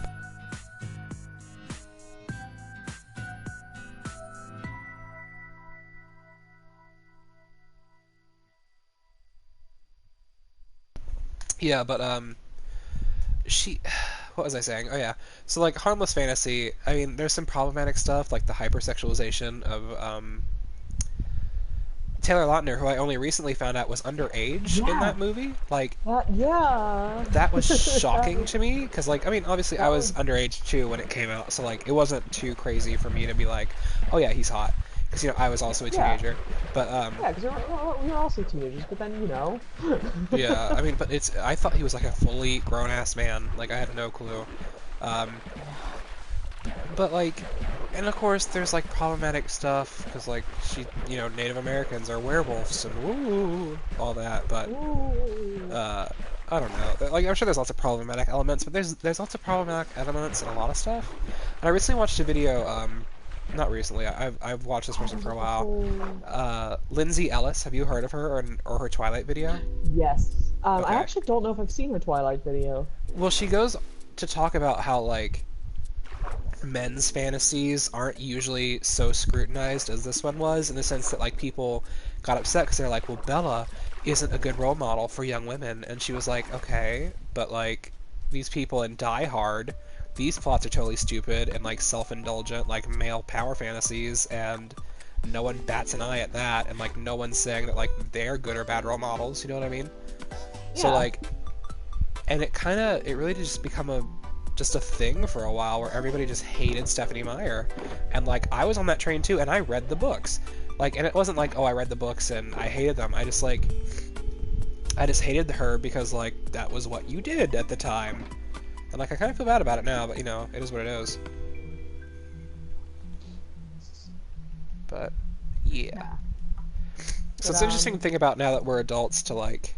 A: Yeah, but, what was I saying? Oh yeah, so like harmless fantasy, I mean, there's some problematic stuff, like the hypersexualization of, Taylor Lautner, who I only recently found out was underage in that movie. Like,
B: yeah.
A: That was shocking to me, because, like, I mean, obviously I was underage too when it came out, so, like, it wasn't too crazy for me to be like, oh yeah, he's hot. Because, you know, I was also a teenager. But,
B: yeah, because we were also teenagers, but then, you know.
A: Yeah, I mean, but I thought he was, like, a fully grown-ass man. Like, I had no clue. But, like, and of course, there's, like, problematic stuff, because, like, you know, Native Americans are werewolves, and woo, all that, but, I don't know. Like, I'm sure there's lots of problematic elements, but there's lots of problematic elements in a lot of stuff. And I recently watched a video, not recently, I've watched this person for a while. Lindsay Ellis, have you heard of her or her Twilight video?
B: Yes.
A: Okay.
B: I actually don't know if I've seen her Twilight video.
A: Well, she goes to talk about how, like, men's fantasies aren't usually so scrutinized as this one was, in the sense that, like, people got upset because they're like, well, Bella isn't a good role model for young women. And she was like, okay, but, like, these people in Die Hard, these plots are totally stupid and, like, self-indulgent, like, male power fantasies, and no one bats an eye at that, and, like, no one's saying that, like, they're good or bad role models, you know what I mean? Yeah. So, like, and it really did just become just a thing for a while where everybody just hated Stephenie Meyer. And, like, I was on that train too, and I read the books. Like, and it wasn't like, oh, I read the books and I hated them. I just hated her because, like, that was what you did at the time. And, like, I kind of feel bad about it now, but, you know, it is what it is. But, yeah. So it's an interesting thing about now that we're adults to, like,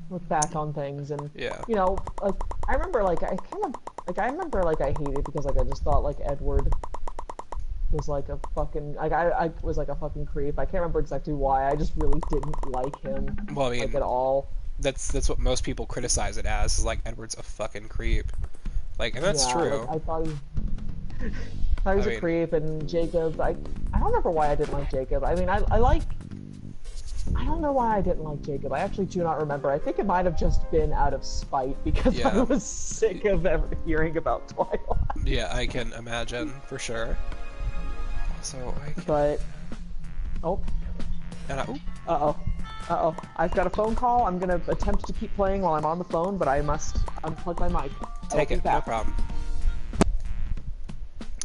B: look back on things and,
A: yeah,
B: you know, like, I remember, like, I hated because, like, I just thought, like, Edward was, like, a fucking, like, I was, like, a fucking creep. I can't remember exactly why, I just really didn't like him,
A: well, I mean,
B: like, at all.
A: That's what most people criticize it as, is, like, Edward's a fucking creep. Like, and that's true.
B: Like, I thought he was a creep, and Jacob, I don't remember why I didn't like Jacob. I mean, I don't know why I didn't like Jacob. I actually do not remember. I think it might have just been out of spite because I was sick of ever hearing about Twilight.
A: Yeah, I can imagine, for sure. So I can...
B: But oh,
A: And I...
B: I've got a phone call. I'm gonna attempt to keep playing while I'm on the phone, but I must unplug my mic.
A: Take it, no problem.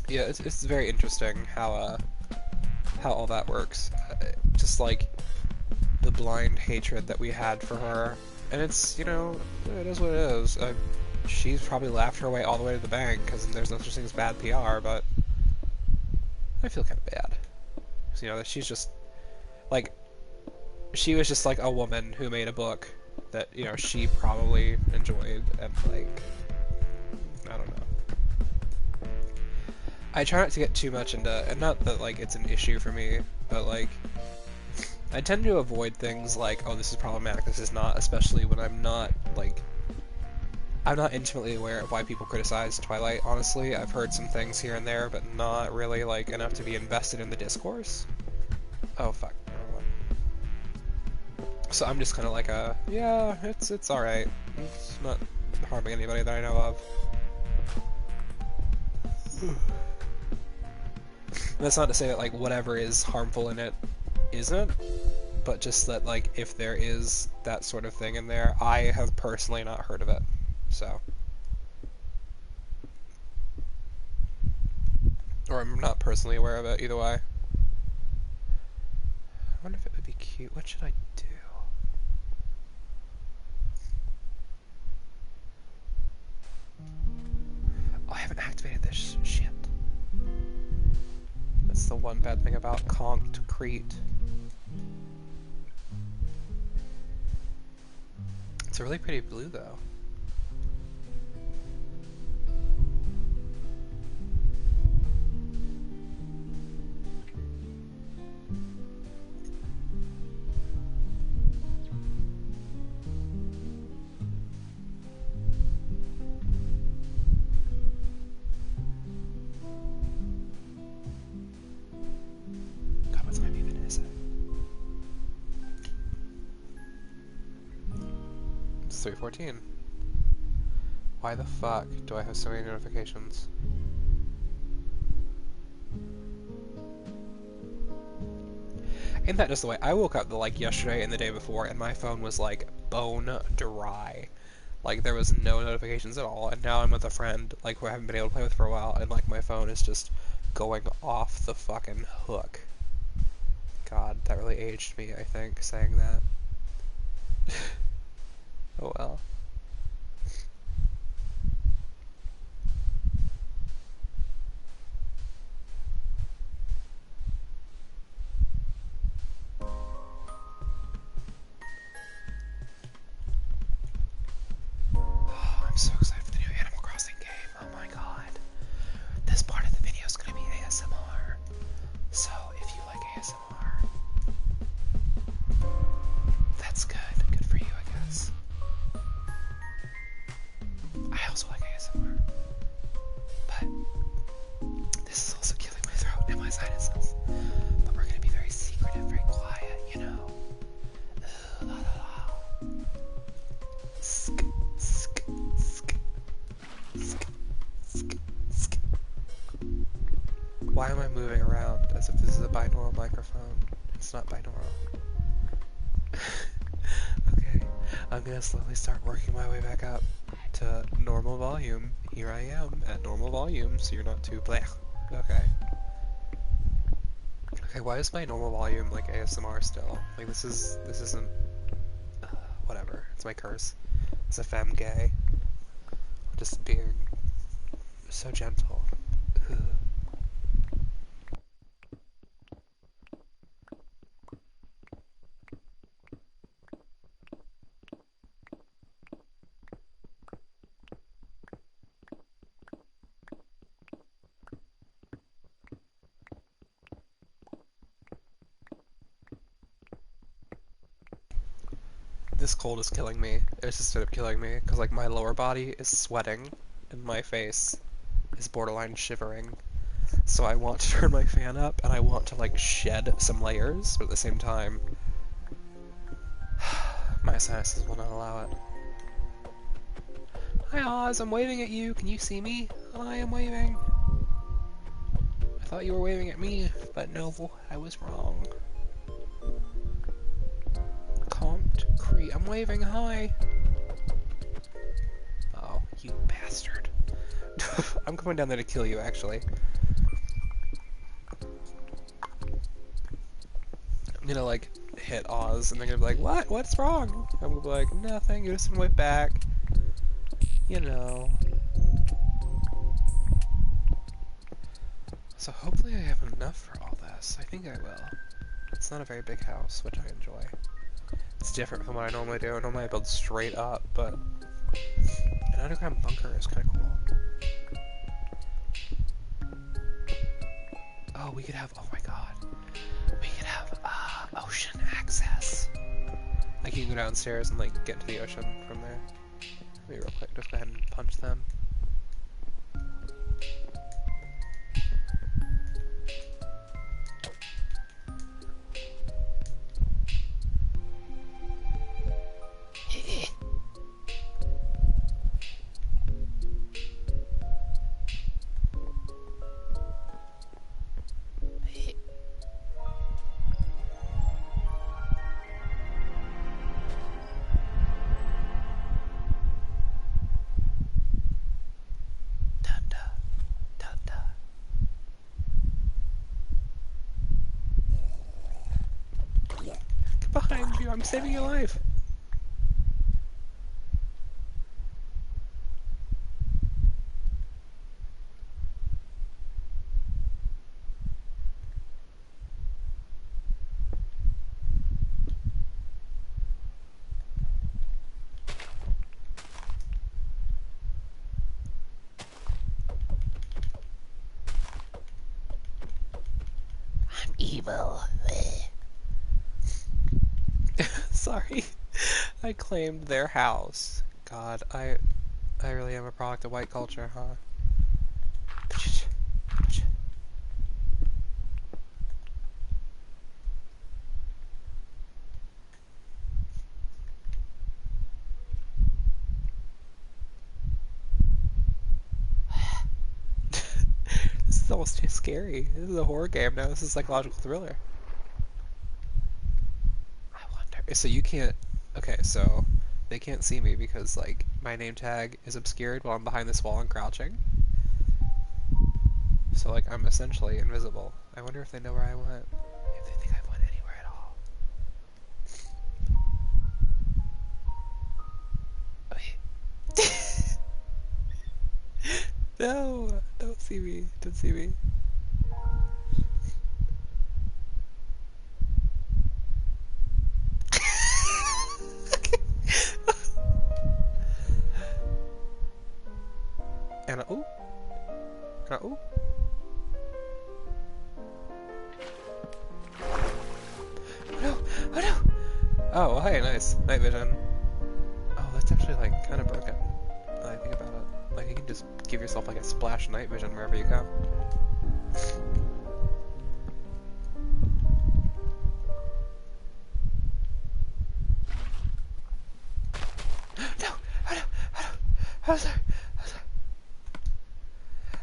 A: Yeah, it's very interesting how all that works. Just like the blind hatred that we had for her, and it's, you know, it is what it is. She's probably laughed her way all the way to the bank because there's no such thing as bad PR, but I feel kind of bad. Because, you know, that she's just like, she was just like a woman who made a book that, you know, she probably enjoyed, and like, I don't know. I try not to get too much into, and not that like it's an issue for me, but like, I tend to avoid things like, oh, this is problematic, this is not, especially when I'm not like, I'm not intimately aware of why people criticize Twilight, honestly. I've heard some things here and there, but not really like enough to be invested in the discourse. Oh fuck. So I'm just kind of like yeah, it's alright. It's not harming anybody that I know of. That's not to say that like whatever is harmful in it isn't, but just that like if there is that sort of thing in there, I have personally not heard of it. So. Or I'm not personally aware of it, either way. I wonder if it would be cute. What should I do? Oh, I haven't activated this shit. That's the one bad thing about Concrete. It's a really pretty blue, though. God, what time even is it? It's 3:14. Why the fuck do I have so many notifications? Ain't that just the way? I woke up like yesterday and the day before and my phone was like bone dry. Like there was no notifications at all, and now I'm with a friend like who I haven't been able to play with for a while, and like my phone is just going off the fucking hook. God, that really aged me, I think, saying that. Oh well. Oh, I'm so excited for the new Animal Crossing game. Oh my god. This part of the video is gonna be ASMR. So, if you like ASMR, that's good. Good for you, I guess. I also like ASMR. But this is also killing my throat and my sinuses. But we're gonna be very secretive, very quiet, you know. Ooh, la la la. Sk, sk, sk, sk, sk, sk. Why am I moving around as if this is a binaural microphone? It's not binaural. Okay, I'm gonna slowly start working my way back up to normal volume. Here I am at normal volume, so you're not too blech. Okay. Okay, why is my normal volume like ASMR still? Like this isn't whatever. It's my curse. It's a femme gay. Just being so gentle. Ugh. This cold is killing me. It's just straight up killing me, because like my lower body is sweating, and my face is borderline shivering. So I want to turn my fan up, and I want to like shed some layers, but at the same time, my sinuses will not allow it. Hi Oz, I'm waving at you. Can you see me? I am waving. I thought you were waving at me, but no, I was wrong. Comte Cree. I'm waving hi. Oh, you bastard. I'm coming down there to kill you, actually. I'm gonna, like, hit Oz, and they're gonna be like, what? What's wrong? I'm gonna be like, nothing, you just went back. You know. So hopefully I have enough for all this. I think I will. It's not a very big house, which I enjoy. It's different from what I normally do. Normally I build straight up, but an underground bunker is kind of cool. Oh, we could have, oh my god. We could have ocean access. Like you can go downstairs and like get to the ocean from there. Let me real quick, just go ahead and punch them. Behind you, I'm saving your life. I'm evil. Sorry. I claimed their house. God, I really am a product of white culture, huh? This is almost too scary. This is a horror game now. This is a psychological thriller. I wonder. So you can't. Okay, so they can't see me because, like, my name tag is obscured while I'm behind this wall and crouching. So, like, I'm essentially invisible. I wonder if they know where I went. If they think I went anywhere at all. No! Don't see me. Don't see me. And oh, oh. Oh no! Oh no! Oh, hey, nice. Night vision. Oh, that's actually, like, kind of broken. Now I think about it. Like, you can just give yourself, like, a splash night vision wherever you go. No! Oh no! Oh no! Oh, sorry! Oh, sorry!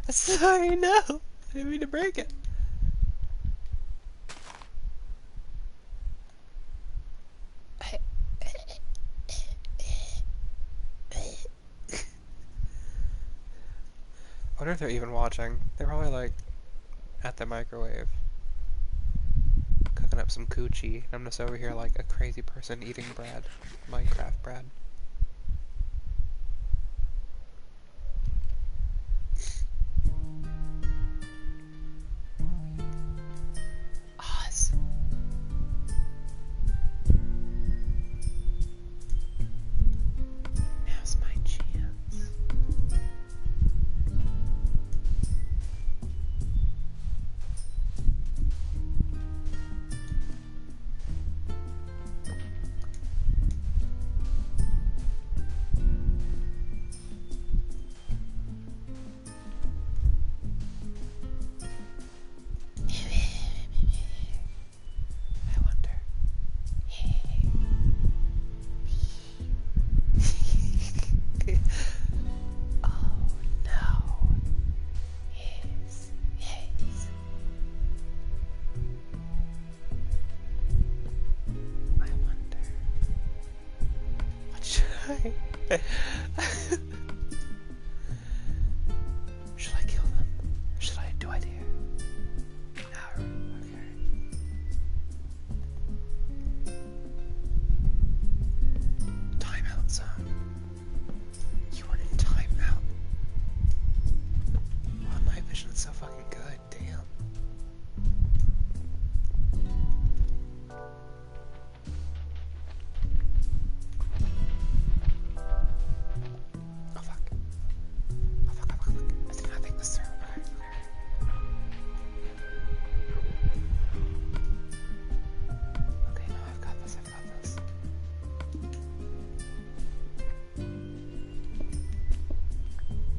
A: Sorry, no! I didn't mean to break it. I wonder if they're even watching. They're probably like at the microwave cooking up some coochie. I'm just over here like a crazy person eating bread. Minecraft bread. Oz. Now's my chance. Should I kill them? Should I? Do I dare? No. Okay. Timeout zone. You are in timeout. Oh, night vision is so fucking good. Damn. Oh fuck. Oh fuck, oh fuck, oh fuck. I did not think this through. Okay, okay. Okay, no, I've got this, I've got this.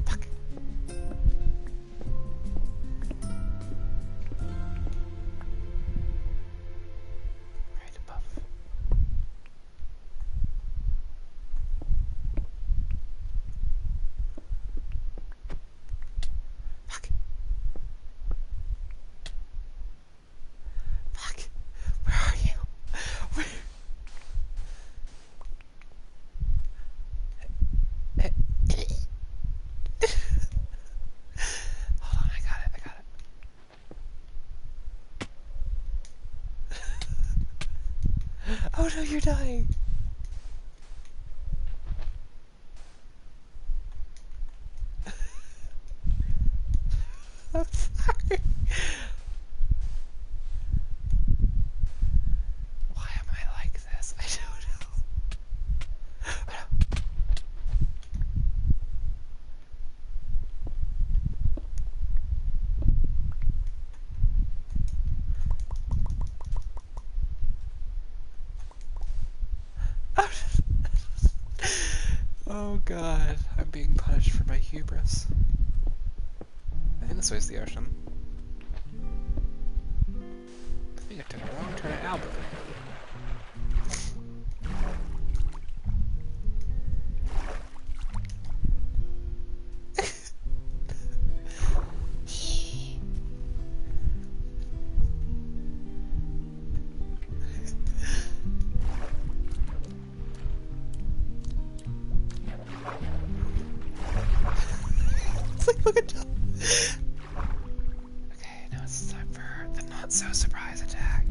A: Fuck. Right above. Fuck. Fuck. Where are you? Where? Hold on, I got it, I got it. Oh no, you're dying. I'm sorry. Why am I like this? I don't know. Oh god, I'm being punished for my hubris. I think this way's the ocean. I think I took a wrong turn at Albert. It's like, look at that. Okay, now it's time for the not-so-surprise attack.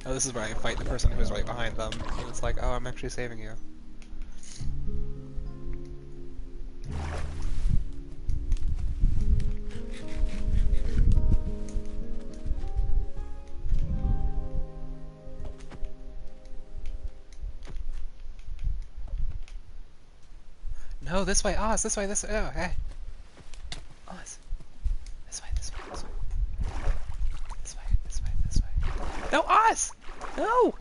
A: Oh, this is where I fight the person who's right behind them. And it's like, oh, I'm actually saving you. No, this way, Oz, this way, this way. Oh, hey. Oz. This way, this way, this way. This way, this way, this way. No, Oz! No!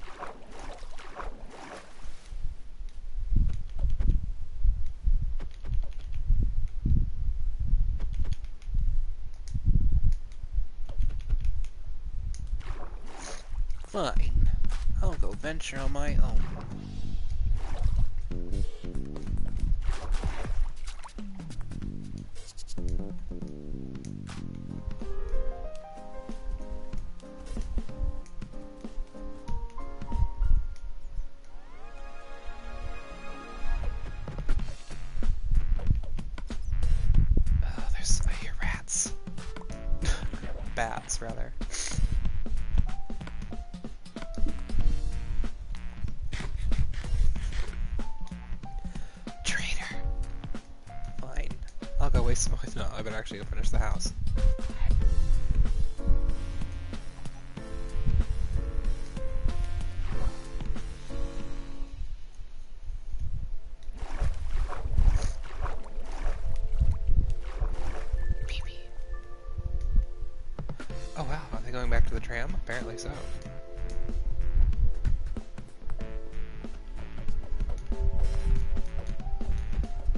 A: Fine. I'll go venture on my own. I hear rats. Bats, rather. Traitor. Fine. I'll go waste some. No, I better actually go finish the house. Oh wow, are they going back to the tram? Apparently so.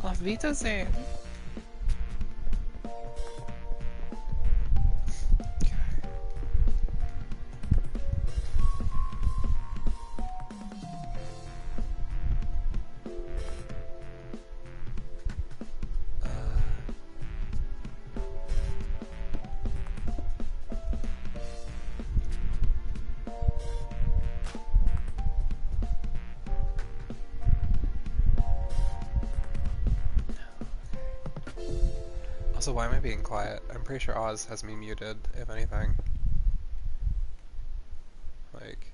A: Auf Wiedersehen! Also, why am I being quiet? I'm pretty sure Oz has me muted, if anything. Like...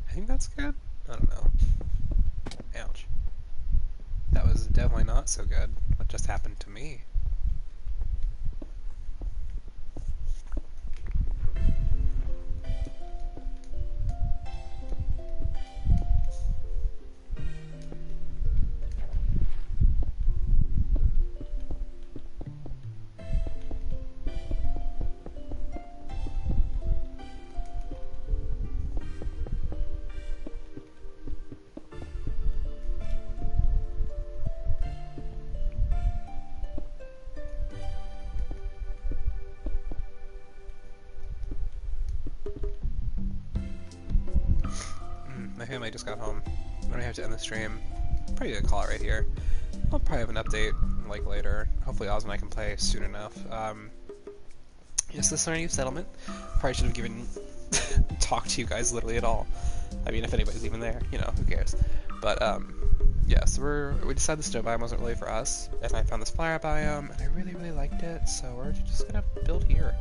A: I think that's good? I don't know. Ouch. That was definitely not so good. What just happened to me? My family just got home. I'm gonna have to end the stream. Probably gonna call it right here. I'll probably have an update like later. Hopefully Oz and I can play soon enough. Yes, this is our new settlement. Probably should have given talked to you guys literally at all. I mean, if anybody's even there, you know, who cares? But yeah, so we decided the snow biome wasn't really for us, and I found this flower biome, and I really, really liked it. So we're just gonna build here.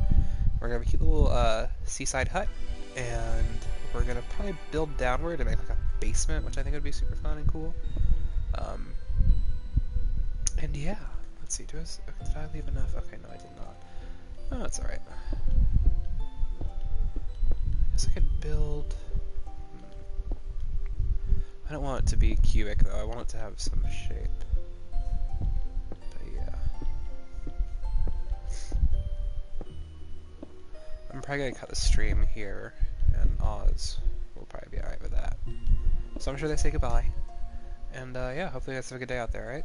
A: We're gonna have a cute little seaside hut, and we're gonna probably build downward and make like a basement, which I think would be super fun and cool. And yeah, let's see. Did I leave enough? Okay, no, I did not. Oh, it's all right. I guess I could build. I don't want it to be cubic though. I want it to have some shape. But yeah. I'm probably gonna cut the stream here, and Oz will probably be alright with that. So I'm sure they say goodbye. And yeah, hopefully you guys have a good day out there, right?